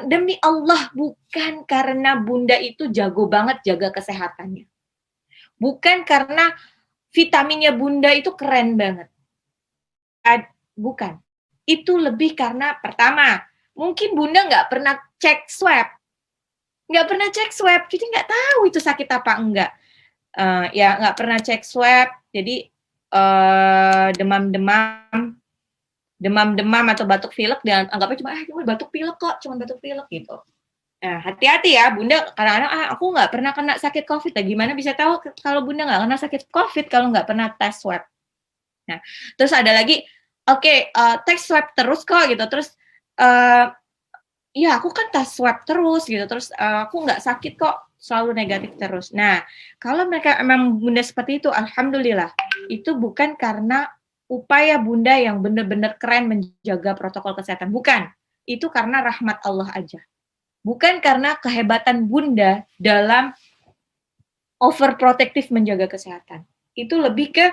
demi Allah, bukan karena Bunda itu jago banget jaga kesehatannya, bukan karena vitaminnya Bunda itu keren banget, bukan. Itu lebih karena pertama, mungkin Bunda nggak pernah cek swab, jadi nggak tahu itu sakit apa enggak. Ya nggak pernah cek swab, jadi demam atau batuk pilek, dan anggapnya cuma batuk pilek kok, gitu. Nah, hati-hati ya, Bunda kadang-kadang aku nggak pernah kena sakit COVID, lah gimana bisa tahu kalau Bunda nggak kena sakit COVID kalau nggak pernah tes swab. Nah, terus ada lagi, tes swab terus kok gitu, terus ya aku kan tes swab terus gitu, terus aku nggak sakit kok, selalu negatif terus. Nah, kalau mereka memang Bunda seperti itu, alhamdulillah, itu bukan karena upaya Bunda yang benar-benar keren menjaga protokol kesehatan. Bukan. Itu karena rahmat Allah aja. Bukan karena kehebatan Bunda dalam overprotective menjaga kesehatan. Itu lebih ke,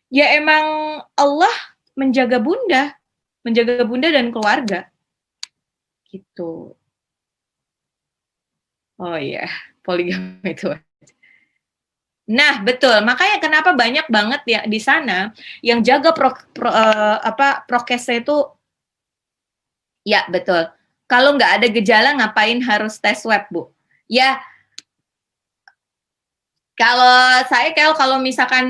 ya emang Allah menjaga Bunda dan keluarga. Gitu. Oh iya, poligami itu. Nah, betul. Makanya kenapa banyak banget ya di sana yang jaga prokesnya itu, ya betul. Kalau nggak ada gejala ngapain harus tes swab, Bu? Ya, kalau misalkan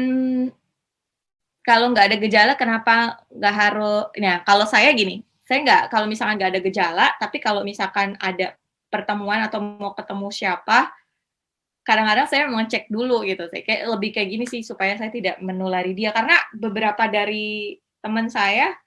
kalau nggak ada gejala kenapa nggak harus, nah kalau saya gini, saya nggak, kalau misalkan nggak ada gejala, tapi kalau misalkan ada pertemuan atau mau ketemu siapa, kadang-kadang saya mau cek dulu gitu, saya kayak lebih kayak gini sih supaya saya tidak menulari dia, karena beberapa dari teman saya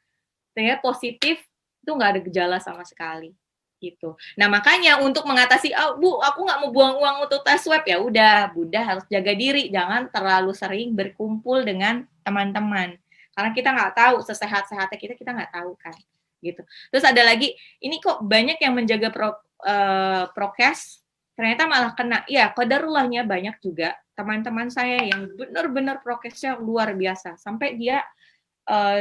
positif itu nggak ada gejala sama sekali gitu. Nah makanya untuk mengatasi, oh, Bu, aku nggak mau buang uang untuk tes swab, ya udah, Bunda harus jaga diri, jangan terlalu sering berkumpul dengan teman-teman, karena kita nggak tahu sesehat-sehatnya kita nggak tahu kan, gitu. Terus ada lagi, ini kok banyak yang menjaga prokes ternyata malah kena. Ya, qadarullahnya banyak juga teman-teman saya yang benar-benar prokesnya luar biasa, sampai dia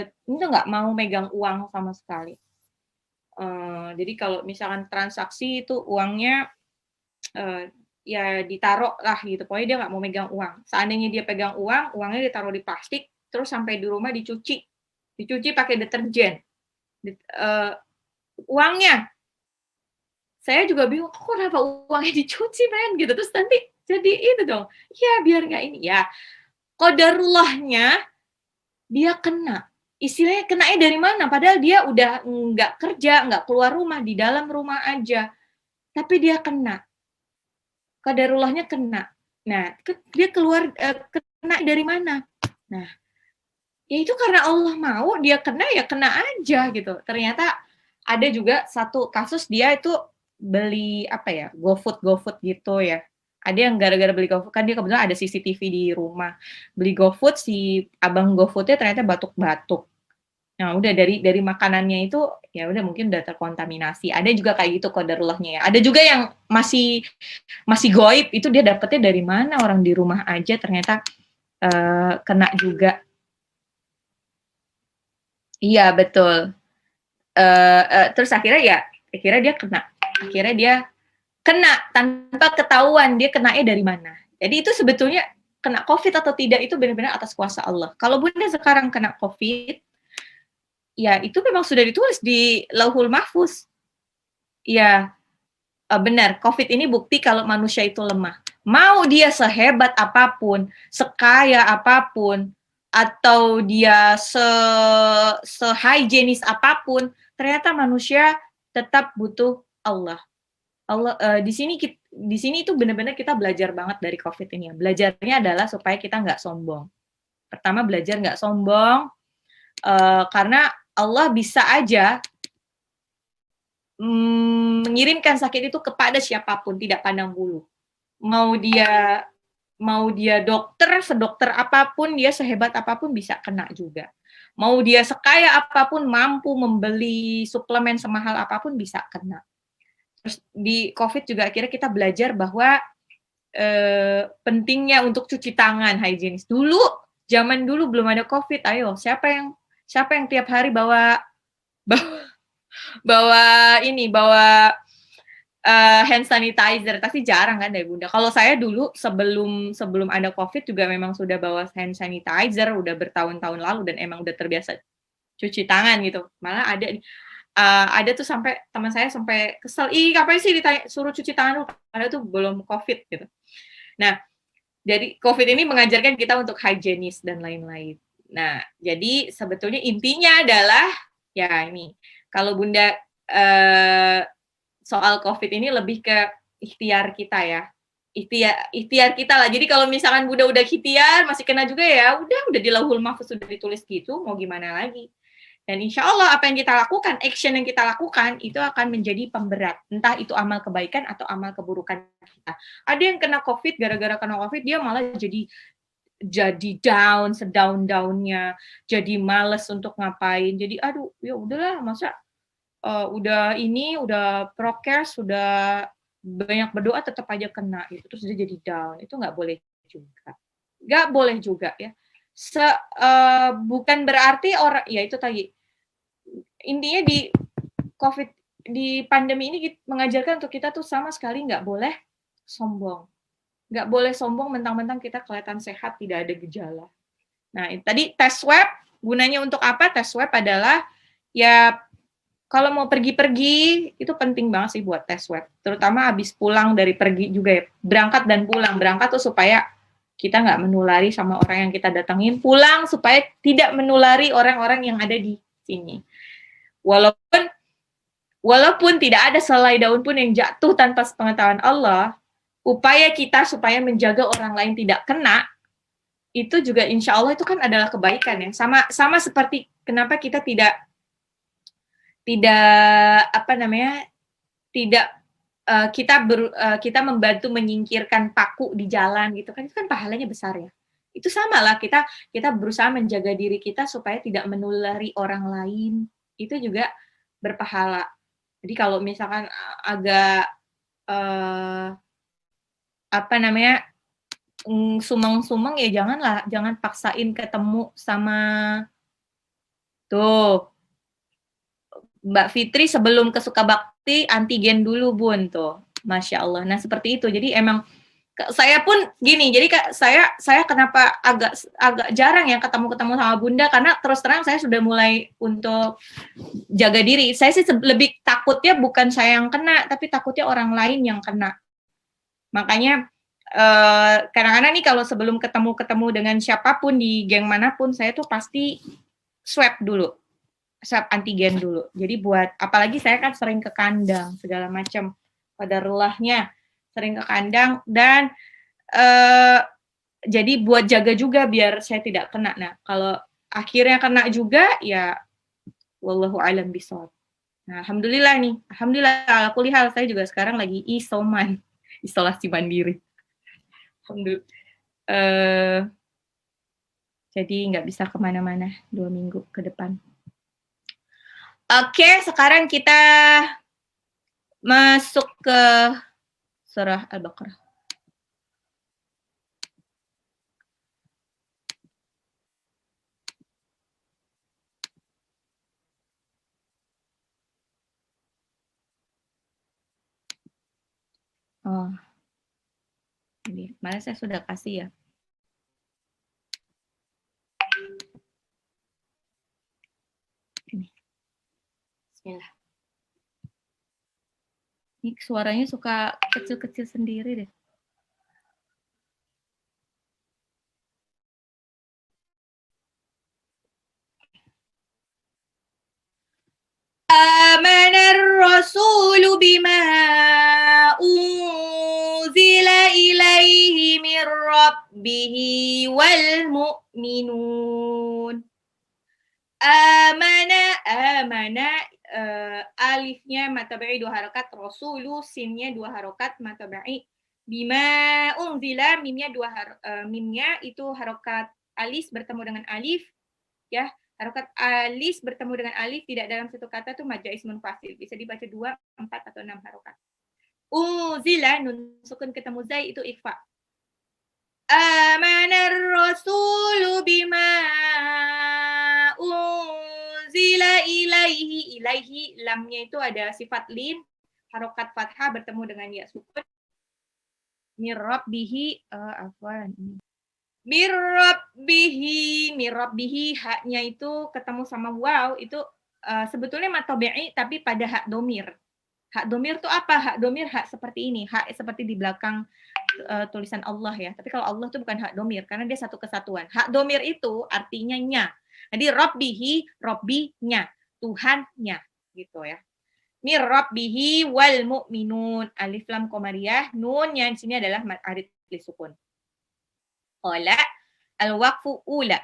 itu nggak mau megang uang sama sekali. Jadi kalau misalkan transaksi itu uangnya ya ditaruh lah gitu, pokoknya dia nggak mau megang uang. Seandainya dia pegang uang, uangnya ditaruh di plastik, terus sampai di rumah dicuci pakai deterjen. Uangnya, saya juga bingung, kok kenapa uangnya dicuci, men, gitu, terus nanti jadi itu dong, ya biar nggak ini, ya qadarullahnya dia kena. Istilahnya kenanya dari mana? Padahal dia udah nggak kerja, nggak keluar rumah, di dalam rumah aja. Tapi dia kena. Qadarullahnya kena. Nah, dia kena dari mana? Nah, ya itu karena Allah mau, dia kena, ya kena aja gitu. Ternyata ada juga satu kasus, dia itu beli GoFood gitu ya. Ada yang gara-gara beli GoFood, kan dia kebetulan ada CCTV di rumah. Beli GoFood, si abang GoFood-nya ternyata batuk-batuk. Nah, udah dari makanannya itu, ya udah mungkin udah terkontaminasi. Ada juga kayak gitu qadarullahnya ya. Ada juga yang masih goib, itu dia dapetnya dari mana, orang di rumah aja ternyata kena juga. Iya, betul. Terus akhirnya dia kena. Akhirnya dia kena tanpa ketahuan dia kenanya dari mana. Jadi itu sebetulnya kena COVID atau tidak itu benar-benar atas kuasa Allah. Kalau Bunda sekarang kena COVID, ya itu memang sudah ditulis di Lauhul Mahfuz. Ya, benar, COVID ini bukti kalau manusia itu lemah. Mau dia sehebat apapun, sekaya apapun, atau dia se-higienis apapun, ternyata manusia tetap butuh Allah. Di sini itu benar-benar kita belajar banget dari COVID ini ya. Belajarnya adalah supaya kita nggak sombong. Pertama, belajar nggak sombong, karena Allah bisa aja mengirimkan sakit itu kepada siapapun, tidak pandang bulu. Mau dia dokter, sedokter apapun, dia sehebat apapun bisa kena juga. Mau dia sekaya apapun, mampu membeli suplemen semahal apapun bisa kena. Terus di COVID juga akhirnya kita belajar bahwa pentingnya untuk cuci tangan, higienis. Zaman dulu belum ada COVID, ayo siapa yang tiap hari bawa hand sanitizer, pasti jarang kan dari Bunda. Kalau saya dulu sebelum ada COVID juga memang sudah bawa hand sanitizer, udah bertahun-tahun lalu dan emang udah terbiasa cuci tangan gitu. Malah ada tuh sampai teman saya sampai kesel, ih ngapain sih suruh cuci tangan, padahal tuh belum COVID gitu. Nah, jadi COVID ini mengajarkan kita untuk higienis dan lain-lain. Nah, jadi sebetulnya intinya adalah ya ini, kalau Bunda soal COVID ini lebih ke ikhtiar kita ya. Ikhtiar kita lah. Jadi kalau misalkan Bunda udah ikhtiar masih kena juga, ya udah di Lauhul Mahfuz sudah ditulis gitu, mau gimana lagi. Dan insya Allah apa yang kita lakukan, action yang kita lakukan itu akan menjadi pemberat. Entah itu amal kebaikan atau amal keburukan kita. Ada yang kena COVID, gara-gara kena COVID dia malah jadi jadi down, sedown-downnya, jadi males untuk ngapain. Jadi aduh, ya udahlah masa udah prokes, udah banyak berdoa tetap aja kena gitu, terus dia jadi down. Itu nggak boleh juga. Nggak boleh juga ya. Bukan berarti orang ya itu tadi, intinya di COVID, di pandemi ini mengajarkan untuk kita tuh sama sekali nggak boleh sombong. Nggak boleh sombong mentang-mentang kita kelihatan sehat, tidak ada gejala. Nah, tadi tes swab, gunanya untuk apa? Tes swab adalah, ya kalau mau pergi-pergi, itu penting banget sih buat tes swab. Terutama habis pulang dari pergi juga ya. Berangkat dan pulang. Berangkat tuh supaya kita nggak menulari sama orang yang kita datangin. Pulang supaya tidak menulari orang-orang yang ada di sini. Walaupun tidak ada selai daun pun yang jatuh tanpa sepengetahuan Allah, upaya kita supaya menjaga orang lain tidak kena, itu juga insya Allah itu kan adalah kebaikan ya. Sama seperti kenapa kita tidak apa namanya, tidak kita membantu menyingkirkan paku di jalan gitu kan, itu kan pahalanya besar ya. Itu sama lah, kita berusaha menjaga diri kita supaya tidak menulari orang lain, itu juga berpahala. Jadi kalau misalkan agak apa namanya, sumeng-sumeng ya jangan paksain ketemu sama tuh Mbak Fitri sebelum ke Sukabakti antigen dulu Bun tuh. Masya Allah. Nah seperti itu. Jadi emang saya pun gini. Jadi saya kenapa agak jarang ya ketemu sama Bunda, karena terus terang saya sudah mulai untuk jaga diri. Saya sih lebih takutnya bukan saya yang kena, tapi takutnya orang lain yang kena. Makanya kadang-kadang nih kalau sebelum ketemu dengan siapapun di geng manapun, saya tuh pasti swab dulu. Swab antigen dulu. Jadi buat, apalagi saya kan sering ke kandang segala macam, pada relahnya sering ke kandang, dan jadi buat jaga juga biar saya tidak kena. Nah kalau akhirnya kena juga ya wallahu alam bishawab. Nah alhamdulillah ala kulli hal saya juga sekarang lagi isoman, isolasi mandiri. Alhamdulillah. Jadi nggak bisa kemana-mana 2 minggu ke depan. Oke, sekarang kita masuk ke surah Al-Baqarah. Oh, ini mana saya sudah kasih ya. Ini. Bismillah. Ini suaranya suka kecil-kecil sendiri deh. Amanar rasulu bima unzila ilaihi min rabbihi wal mu'minun. Amana, alifnya matabai 2 harokat, rasulu sinnya 2 harokat matabai, bima unzila mimnya mimnya itu harokat alis bertemu dengan alif ya. Harokat alis bertemu dengan alif tidak dalam satu kata tuh mad jaiz munfasil, bisa dibaca 2, 4 atau 6 harokat. Unzila nun sukun ketemu zai itu ikhfa. Amanar rasulu bima unzila ilaihi lamnya itu ada sifat lin, harokat fathah bertemu dengan ya sukun. Mirrabbihi afwan. Mirrabbihi haknya itu ketemu sama waw, itu sebetulnya matobi'i tapi pada hak domir. Hak domir itu apa? Hak domir hak seperti ini, hak seperti di belakang tulisan Allah ya. Tapi kalau Allah itu bukan hak domir karena dia satu kesatuan. Hak domir itu artinya nya. Jadi rabbihi, rabbinya, Tuhannya gitu ya. Mir rabbihi wal mu'minun. Alif lam qamariyah, nun yang di sini adalah mad arid li sukun. Qala al-waqfu ula.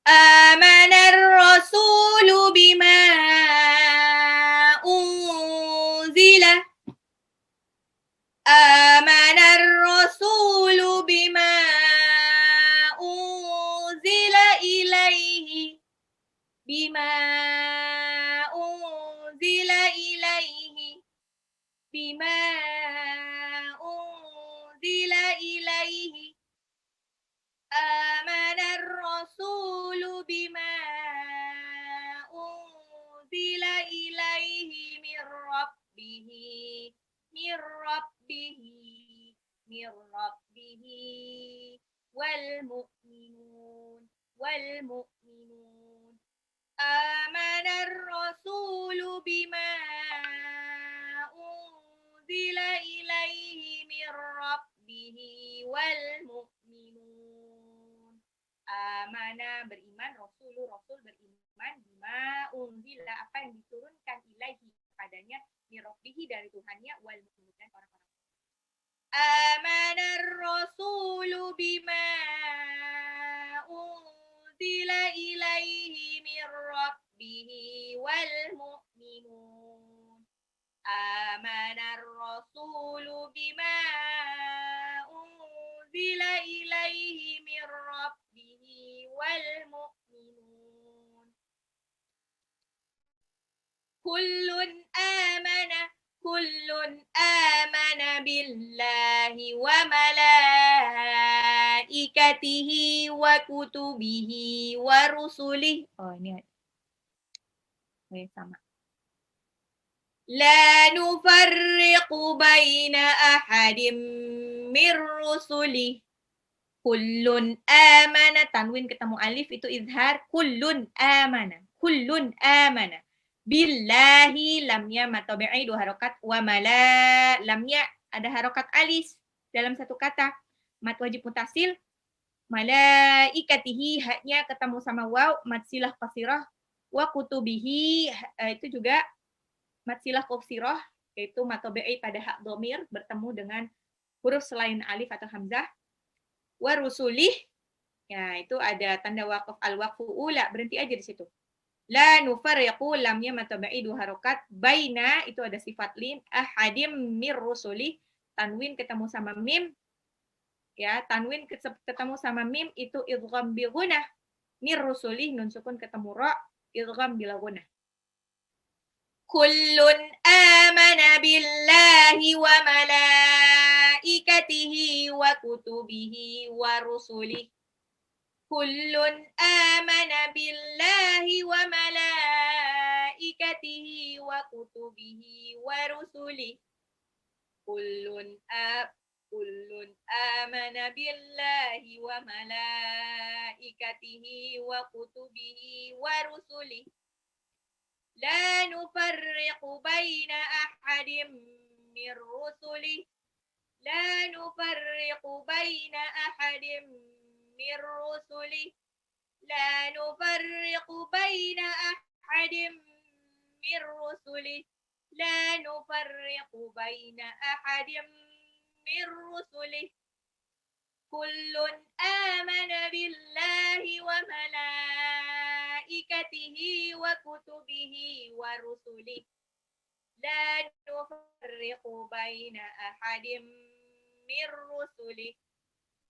Amanar rasulu bima unzila. Amanar rasul bima unzila ilaihi bima unzila ilaihi amanar rasulu bima unzila ilaihi mir rabbihi wal mu'minun amanar rasulu bima unzila ilaihi mir rabbihi wal mu'minun. Amana beriman, rasul beriman, bima unzila apa yang diturunkan ilaihi kepadanya mir rabbihi dari Tuhannya wal mu'minun dan orang-orang. Amanar rasulu bima unzila ilaihi mir rabbihi wal mu'minun. Amanar rasulu bima unzila ilaihi mir rabbihi wal mu'minun. Kullun amana billahi wa malaikatihi wa kutubihi wa rusulihi. Oh, ini sama. La nufarriqu baina ahadim mir rusulihi. Kullun amana, tanwin ketemu alif itu izhar. Kullun amana billahi, lamnya matabi'i 2 harokat, wa mala, lamnya ada harokat alis dalam satu kata, mat wajib mutasil, malaikatihi, haknya ketemu sama waw, mat silah qasirah, wa kutubihi, itu juga mat silah qasirah, yaitu matabi'i pada hak dhamir bertemu dengan huruf selain alif atau hamzah, wa rusulih, ya itu ada tanda waqaf al-waqfu ula, berhenti aja di situ. La nufarriqu, lamnya matabi'i 2 harokat, baina itu ada sifat lin, ahadim mir rusuli, tanwin ketemu sama mim, ya tanwin ketemu sama mim itu idgham bi ghunnah, mir rusuli nun sukun ketemu ra, idgham bila ghunnah. Kullun amana billahi wa malaikatihi wa kutubihi wa rusulihi. Kullun amana billahi wa malaikatihi wa kutubihi wa rusulihi. Kullun amana billahi wa malaikatihi wa kutubihi wa rusulihi. La nufarriqu baina ahadim mir rusulihi. La nufarriqu baina ahadim mir rusulihi. La nufarriqu baina ahadim mir rusulihi. La nufarriqu baina ahadim mir rusulihi. Kullun amana billahi wa malaikatihi wa kutubihi wa rusulihi. La nufarriqu baina ahadim mir rusulihi.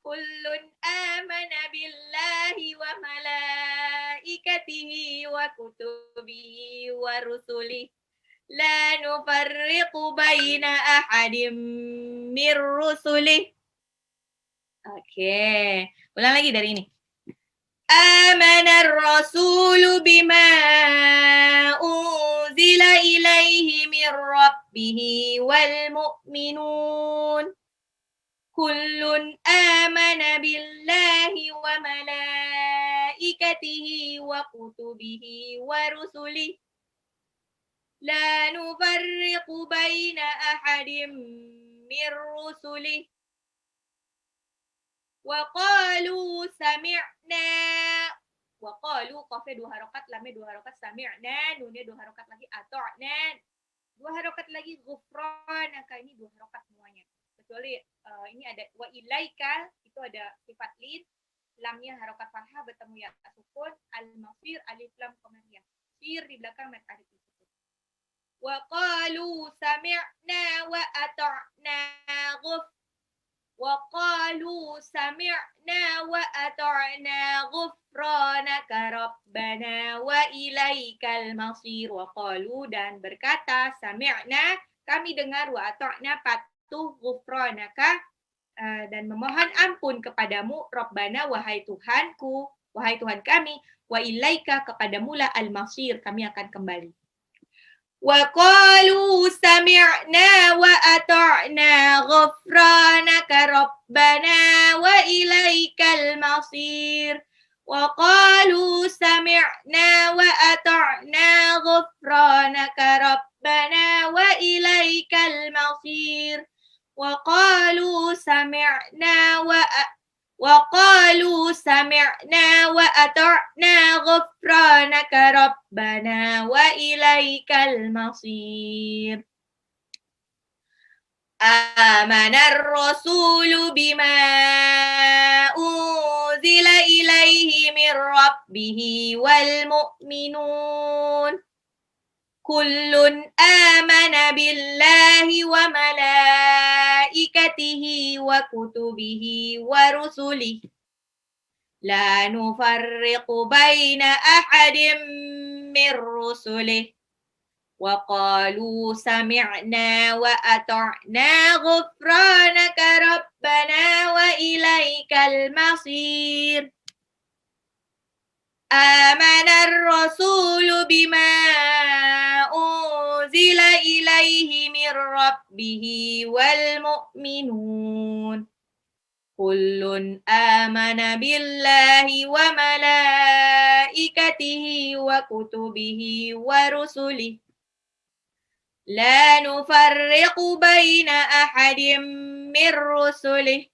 Kullun amana billahi wa malaikatihi wa kutubihi wa rusulihi. La nufarriqu baina ahadim mir rusulihi. Oke, ulang lagi dari ini. Amanar rasulu bima unzila ilaihi mir rabbihi wal mu'minun. Kullun amana billahi wa malaikatihi wa kutubihi wa rusulihi. La nufarriqu baina ahadim mir rusulihi. Wa qalu sami'na. Wa qalu, qafnya 2 harokat, lamnya 2 harokat, sami'na, nunnya 2 harokat lagi, ato'na, 2 harokat lagi, ghufranaka, ini 2 harokat semuanya. Kecuali ini ada wa ilaika, itu ada sifat lin, lamnya harokat fathah bertemu ya sukun, al-masir, alif lam qamariyah. Sir di belakang mat alif disebut. Wa qalu sami'na wa ata'na وقالوا سمعنا وأطعنا غفرانك ربنا وإليك المصير. وقالوا dan berkata sami'na kami dengar wa ata'na patuh ghufranaka dan memohon ampun kepadamu Rabbana wahai Tuhanku, wahai Tuhan kami, wa ilaika kepadamu la al-masir kami akan kembali. وقالوا سمعنا وأطعنا غفرانك ربنا وإليك المصير وقالوا سمعنا وأطعنا غفرانك ربنا وإليك المصير وقالوا سمعنا وأطعنا غفرانك ربنا وإليك المصير آمن الرسول بما أنزل إليه من ربه والمؤمنون كل آمن بالله وملائكته وكتبه ورسله لا نفرق بين أحد من رسله وقالوا سمعنا وأطعنا غفرانك ربنا وإليك المصير آمن الرسول بما أنزل إليه من ربه والمؤمنون كل آمن بالله وملائكته وكتبه ورسله لا نفرق بين أحد من رسله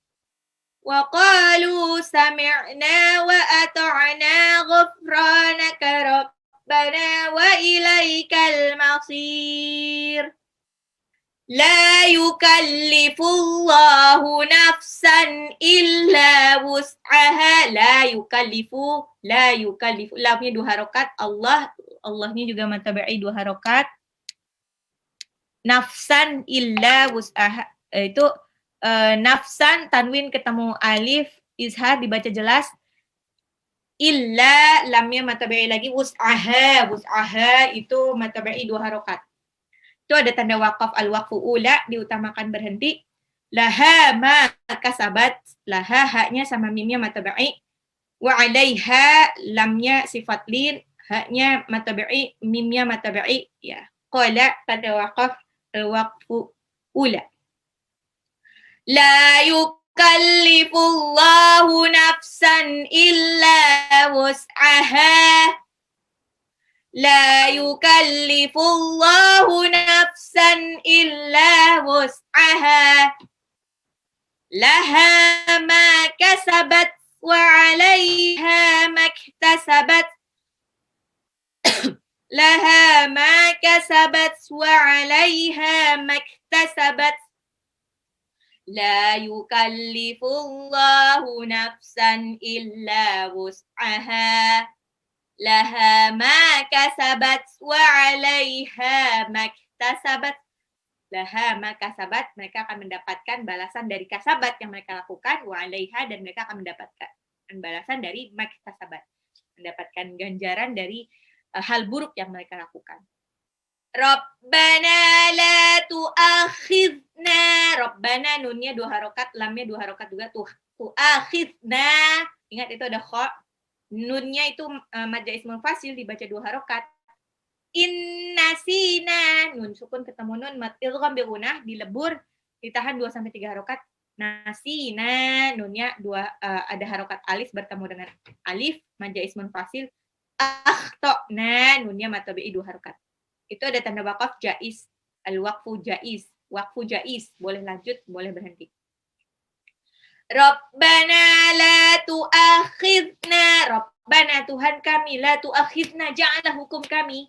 وقالوا سمعنا وأطعنا غفرانك ربنا وإليك المصير لا يكلف الله نفسا إلا وسعها لا يكلف lamnya 2 harokat Allahnya juga mataba'i 2 harokat nafsan illa wus'aha itu nafsan tanwin ketemu alif izhar dibaca jelas illa lamnya mataba'i lagi wus'aha itu mataba'i 2 harokat. Itu ada tanda waqaf al-waqfu ula diutamakan berhenti. Laha ma kasabat, laha haknya sama mimnya mataba'i. Wa 'alaiha lamnya sifat lin, haknya mataba'i, mimnya mataba'i ya. Qala tanda waqaf al-waqfu ula. La yukallifullahu nafsan illa wus'aha. لا يكلف الله نفسا إلا وسعها لها ما كسبت وعليها ما اكتسبت لها ما كسبت وعليها ما اكتسبت لا يكلف الله نفسا إلا وسعها laha ma kasabat wa 'alaiha maktasabat. Laha ma kasabat, mereka akan mendapatkan balasan dari kasabat yang mereka lakukan, wa 'alaiha dan mereka akan mendapatkan balasan dari maktasabat, mendapatkan ganjaran dari hal buruk yang mereka lakukan. Rabbana la tu'akhidna. Rabbana nunnya 2 harokat, lamnya 2 harokat juga tu'akhidna. Ingat itu ada kha. Nunnya itu madja ismul fasil dibaca 2 harokat. Innasina nun sukun ketemu nun mat idgham bi gunnah dilebur ditahan 2 sampai 3 harokat. Nasina nunnya 2 ada harokat alif bertemu dengan alif madja ismul fasil. Akhtana nunnya mad tabi'i 2 harokat. Itu ada tanda waqaf jaiz, al-waqfu jaiz, waqfu jaiz, boleh lanjut, boleh berhenti. Rabbana la tu'akhidna. Rabbana Tuhan kami, la tu'akhidna, janganlah hukum kami.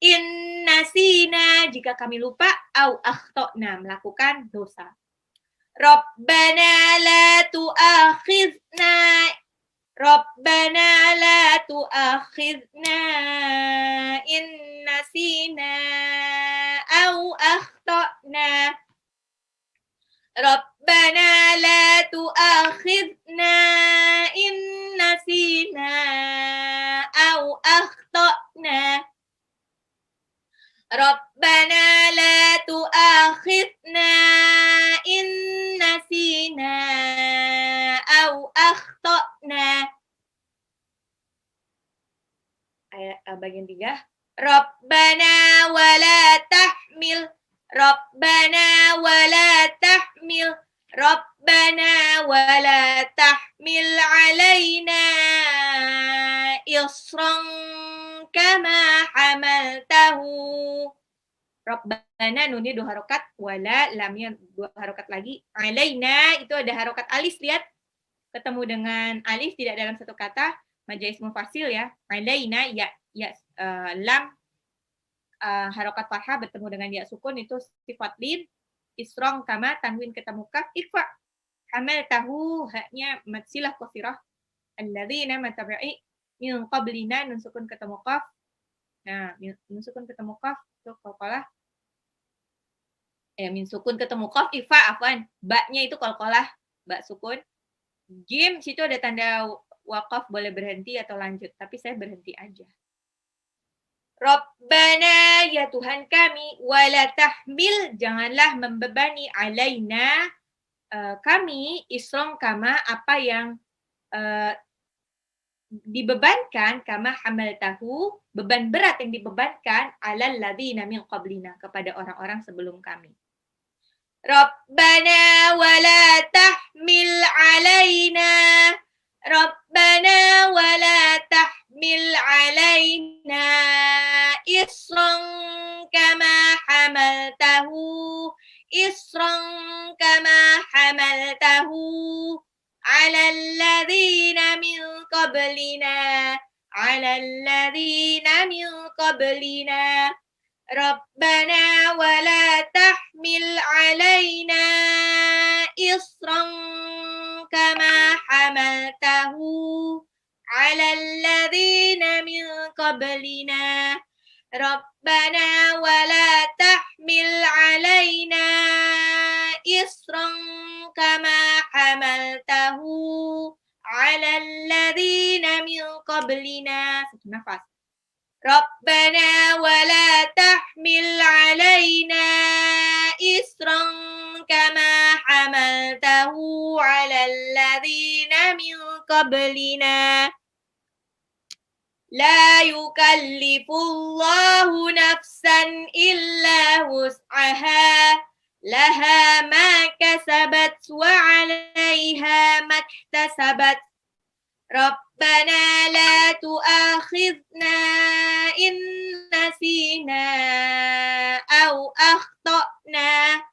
In nasina, jika kami lupa, au akhtona, melakukan dosa. Rabbana la tu'akhidna. Rabbana la tu'akhidna in nasina au akhtona. Rabbana la tu'akhidna in nasina au akhtana. Rabbana la tu'akhidna in nasina au akhtana. Bagian 3. Rabbana wala tahmil. Rabbana wala tahmil. Rabbana wala tahmil alaina isran kama hamaltahu. Rabbana nunnya 2 harokat, wala lamnya 2 harokat lagi. Alaina itu ada harokat alif, lihat ketemu dengan alif tidak dalam satu kata, majaz mufasil ya. Alaina ya lam harokat fathah bertemu dengan ya sukun itu sifat lin. Isrong kama tanwin ketemu kaf ikfa. Hamal tahu haknya matsilah qasirah. Alladzina matabi'i min qablina nun sukun ketemu kaf. Nah, nun sukun ketemu kaf itu qalqalah. Min sukun ketemu qaf ikfa afwan. Ba-nya itu qalqalah, ba sukun. Jim situ ada tanda waqaf boleh berhenti atau lanjut, tapi saya berhenti aja. Rabbana ya Tuhan kami, wala tahmil janganlah membebani alaina kami isrong kama apa yang dibebankan kama hamaltahu beban berat yang dibebankan alal ladzina min qablina kepada orang-orang sebelum kami. Rabbana wala tahmil alaina Rabbana wala tahmil alaina isran kama hamaltahu isran kama hamaltahu ala alladhina min qablina Rabbana wala tahmil alaina isran kama hamaltahu ala alladhina min qablina Rabbana wala tahmil alaina isran kama hamaltahu ala alladhina min qablina. Satu nafas. Rabbana wala tahmil alaina isran kama hamaltahu ala alladhina min qablina. La yukallifullahu nafsan illa wus'aha laha ma kasabat wa 'alaiha maktasabat. Rabbana la tu'akhidna in nasina aw akhtana.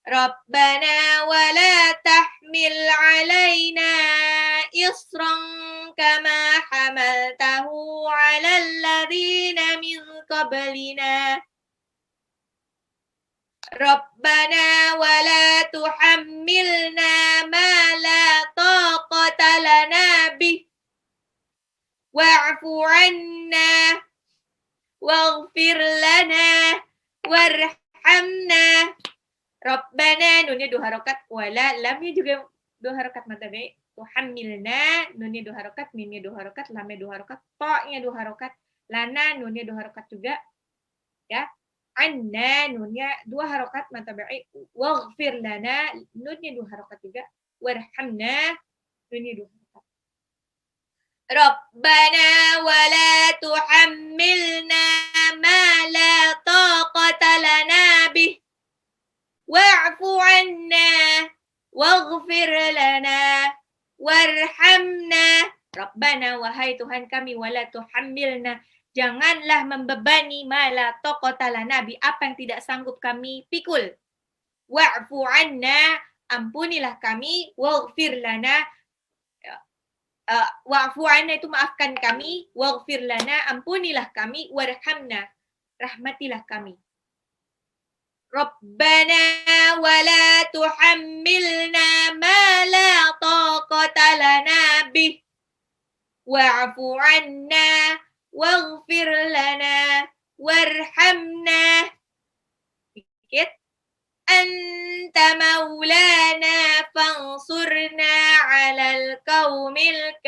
Rabbana wa la tahmil 'alaina isran kama hamaltahu 'alal ladzina min qablina. Rabbana wa la tuhammilna ma la taqata lana bih wa'fu 'anna waghfir lana warhamna. Rabbana nunnya 2 harokat, wala lamnya juga 2 harokat matabe. Tuhammilna nunnya 2 harokat, mimnya 2 harokat, lamnya 2 harokat, ta-nya 2 harokat, lana nunnya 2 harokat juga. Ya. Anna nunnya 2 harokat matabe. Waghfir lana nunnya 2 harokat juga. Warhamna nunnya 2 harokat. Rabbana wala tuhammilna ma la taqata lana bih wa'fu 'anna waghfir lana warhamna. Rabbana wahai Tuhan kami wala tuhammilna janganlah membebani ma la taqata lana bi apa yang tidak sanggup kami pikul. Wa'fu 'anna ampunilah kami, waghfir lana wa'fu 'anna itu maafkan kami, waghfir lana ampunilah kami, warhamna rahmatilah kami. Rabbana wala tuhammilna ma la taqata lana bih wa'fu 'anna waghfir lana warhamna. Dikit. Anta maulana fansurna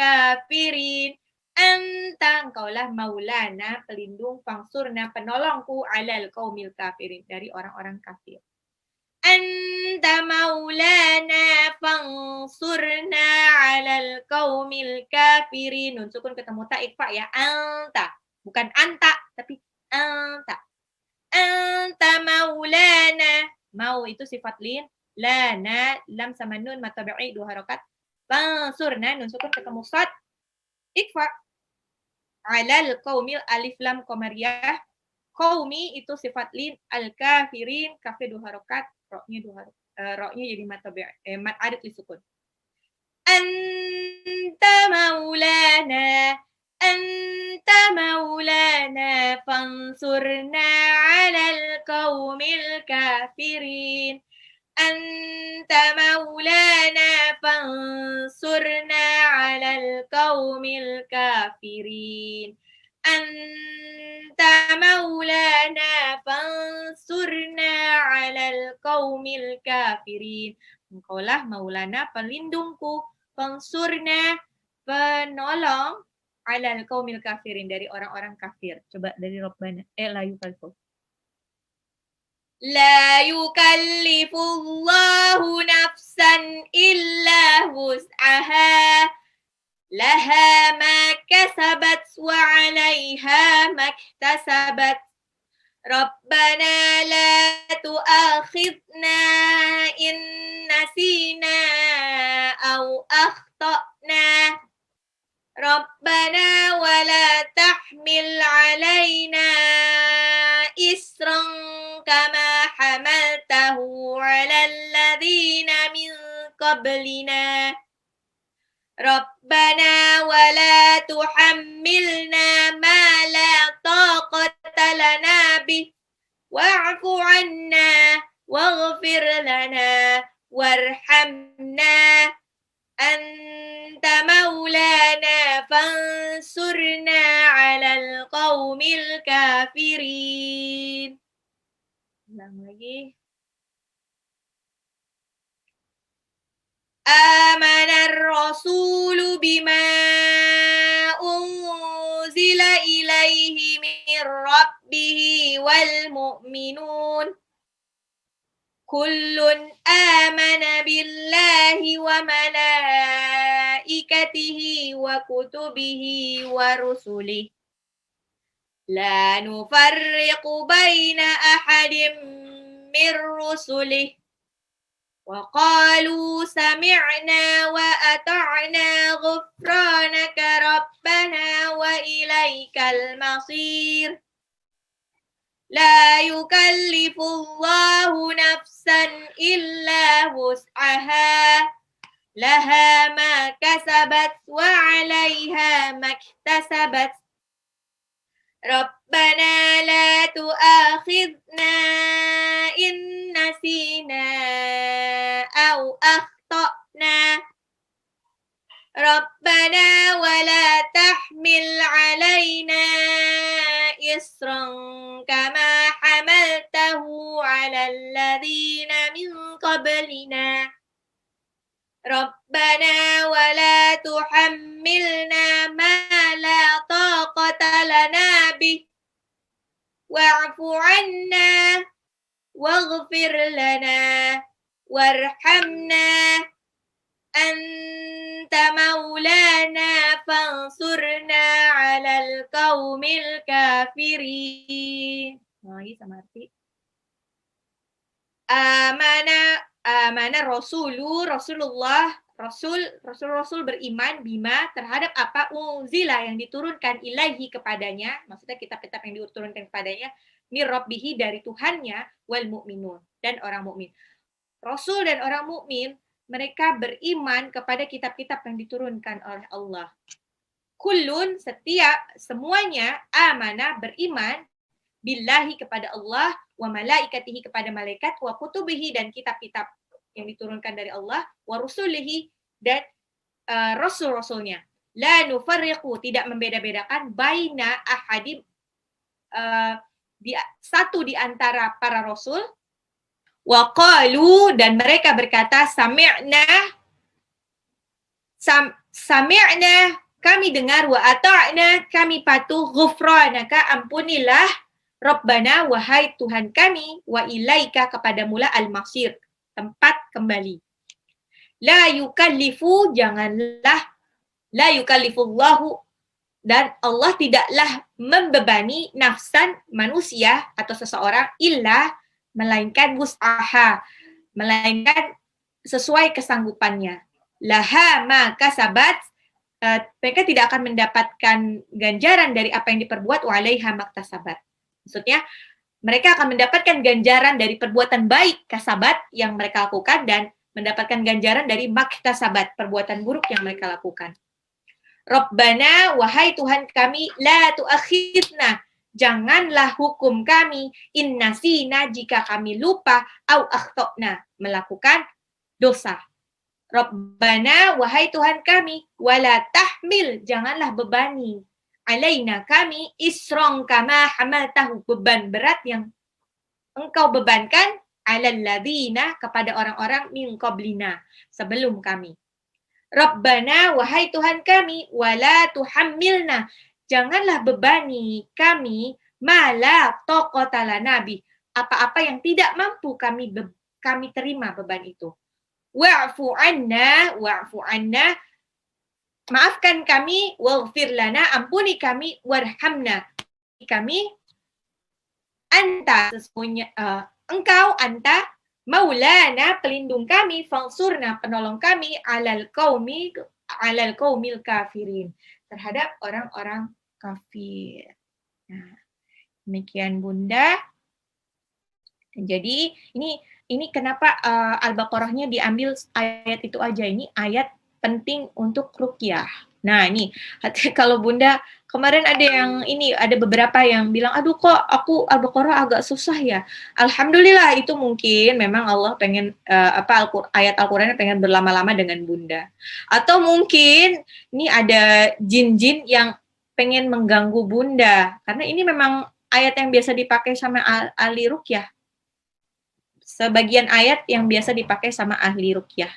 kafirin. Anta, engkaulah maulana, pelindung, fangsurna, penolongku, alal qaumil kafirin, dari orang-orang kafir. Anta maulana, fangsurna, alal qaumil kafirin. Nun sukun ketemu ta ikfa ya, anta. Bukan anta, tapi anta. Anta maulana. Mau itu sifat lin. Lana, lam sama nun, matabi'i, 2 harokat. Fangsurna, nun sukun ketemu sad. Ikfa. Alal qaumil, alif lam qamariyah. Qaumi itu sifat lin. Al-kafirin, kafe 2 harokat. Roknya jadi mat arid li sukun. Anta maulana. Anta maulana fansurna 'alal qaumil kafirin. Anta maulana fansurna 'alal qaumil kafirin. Anta maulana fansurna 'alal qaumil kafirin. Engkaulah maulana, pelindungku, fansurna, penolong, 'alal qaumil kafirin, dari orang-orang kafir. Coba dari Rabbana. La yukallifu. La yukallifullahu nafsan illa wus'aha. Laha ma kasabat wa 'alaiha maktasabat. Rabbana la tu'akhidna in nasina aw akhtana. Rabbana wa la tahmil 'alaina isran kama hamaltahu 'alal ladzina min qablina. Rabbana wa la tuhammilna ma la taqata lana bih wa'fu 'anna waghfir lana warhamna anta maulana fansurna 'alal qaumil kafirin. Ulang lagi. Amanar rasulu bima unzila ilaihi min rabbihi wal mu'minun. Kullun amana billahi wa malaikatihi wa kutubihi wa rusulihi. La nufarriqu baina ahadim min rusulihi. Wa qalu sami'na wa ata'na ghufranaka rabbana wa ilaikal masir. La yukallifullahu nafsan illa wus'aha. Laha ma kasabat wa 'alaiha maktasabat. Rabbana la tu'akhidna in nasina aw akhtana. Rabbana wa la tahmil 'alaina isran kama hamaltahu 'alal ladzina min qablina. Rabbana wa la tuhammilna ma la taqata lana bih wa'fu 'anna waghfir lana warhamna anta maulana fansurna 'alal qaumil kafirin. Lagi sama arti. Amana Rasulullah, Rasul beriman bima, terhadap apa unzila, yang diturunkan, ilaihi, kepadanya, maksudnya kitab-kitab yang diturunkan kepadanya, mir rabbihi, dari Tuhannya, wal mu'minun, dan orang mukmin. Rasul dan orang mukmin, mereka beriman kepada kitab-kitab yang diturunkan oleh Allah. Kullun, setiap, semuanya, amana, beriman, billahi, kepada Allah, wa malaikatihi, kepada malaikat, wa kutubihi, dan kitab-kitab yang diturunkan dari Allah, wa rusulihi, dan rasul-rasulnya. La nufarriqu, tidak membeda-bedakan, baina ahadim, satu di antara para rasul, wa qalu, dan mereka berkata, sami'na, Sami'na, kami dengar, wa ata'na, kami patuh, ghufranaka, ampunilah, Rabbana, wahai Tuhan kami, wa ilaika, kepadamulah al-maksir, tempat kembali. La yukallifu, janganlah, la yukallifullahu, dan Allah tidaklah membebani nafsan manusia atau seseorang illa, melainkan wus'aha, melainkan sesuai kesanggupannya. Laha ma kasabat, mereka tidak akan mendapatkan ganjaran dari apa yang diperbuat, wa alaiha maktasabat. Maksudnya, mereka akan mendapatkan ganjaran dari perbuatan baik kasabat yang mereka lakukan dan mendapatkan ganjaran dari maktasabat, perbuatan buruk yang mereka lakukan. Rabbana, wahai Tuhan kami, la tu'akhidna, janganlah hukum kami, innasina, jika kami lupa, au akhtokna, melakukan dosa. Rabbana, wahai Tuhan kami, wala tahmil, janganlah bebani, alaina kami, isrong kama hamaltahu, beban berat yang engkau bebankan, alal ladzina, kepada orang-orang min qablina, sebelum kami. Rabbana, wahai Tuhan kami, wala tuhammilna, janganlah bebani kami, mala taqata lana bih, apa-apa yang tidak mampu kami terima beban itu. Wa'fu anna, maafkan kami, waghfir lana, ampuni kami, warhamna, kami, anta, sesungguhnya engkau, anta, maulana, pelindung kami, fangsurna, penolong kami, alal qaumil kafirin, terhadap orang-orang kafir. Nah, demikian Bunda. Jadi ini kenapa Al-Baqarahnya diambil ayat itu aja, ini ayat penting untuk ruqyah. Nah, ini kalau Bunda kemarin ada beberapa yang bilang, aduh kok aku Al-Baqarah agak susah ya. Alhamdulillah, itu mungkin memang Allah pengen ayat Al-Qur'annya pengen berlama-lama dengan Bunda. Atau mungkin ini ada jin-jin yang pengen mengganggu Bunda, karena ini memang ayat yang biasa dipakai sama ahli ruqyah. Sebagian ayat yang biasa dipakai sama ahli ruqyah.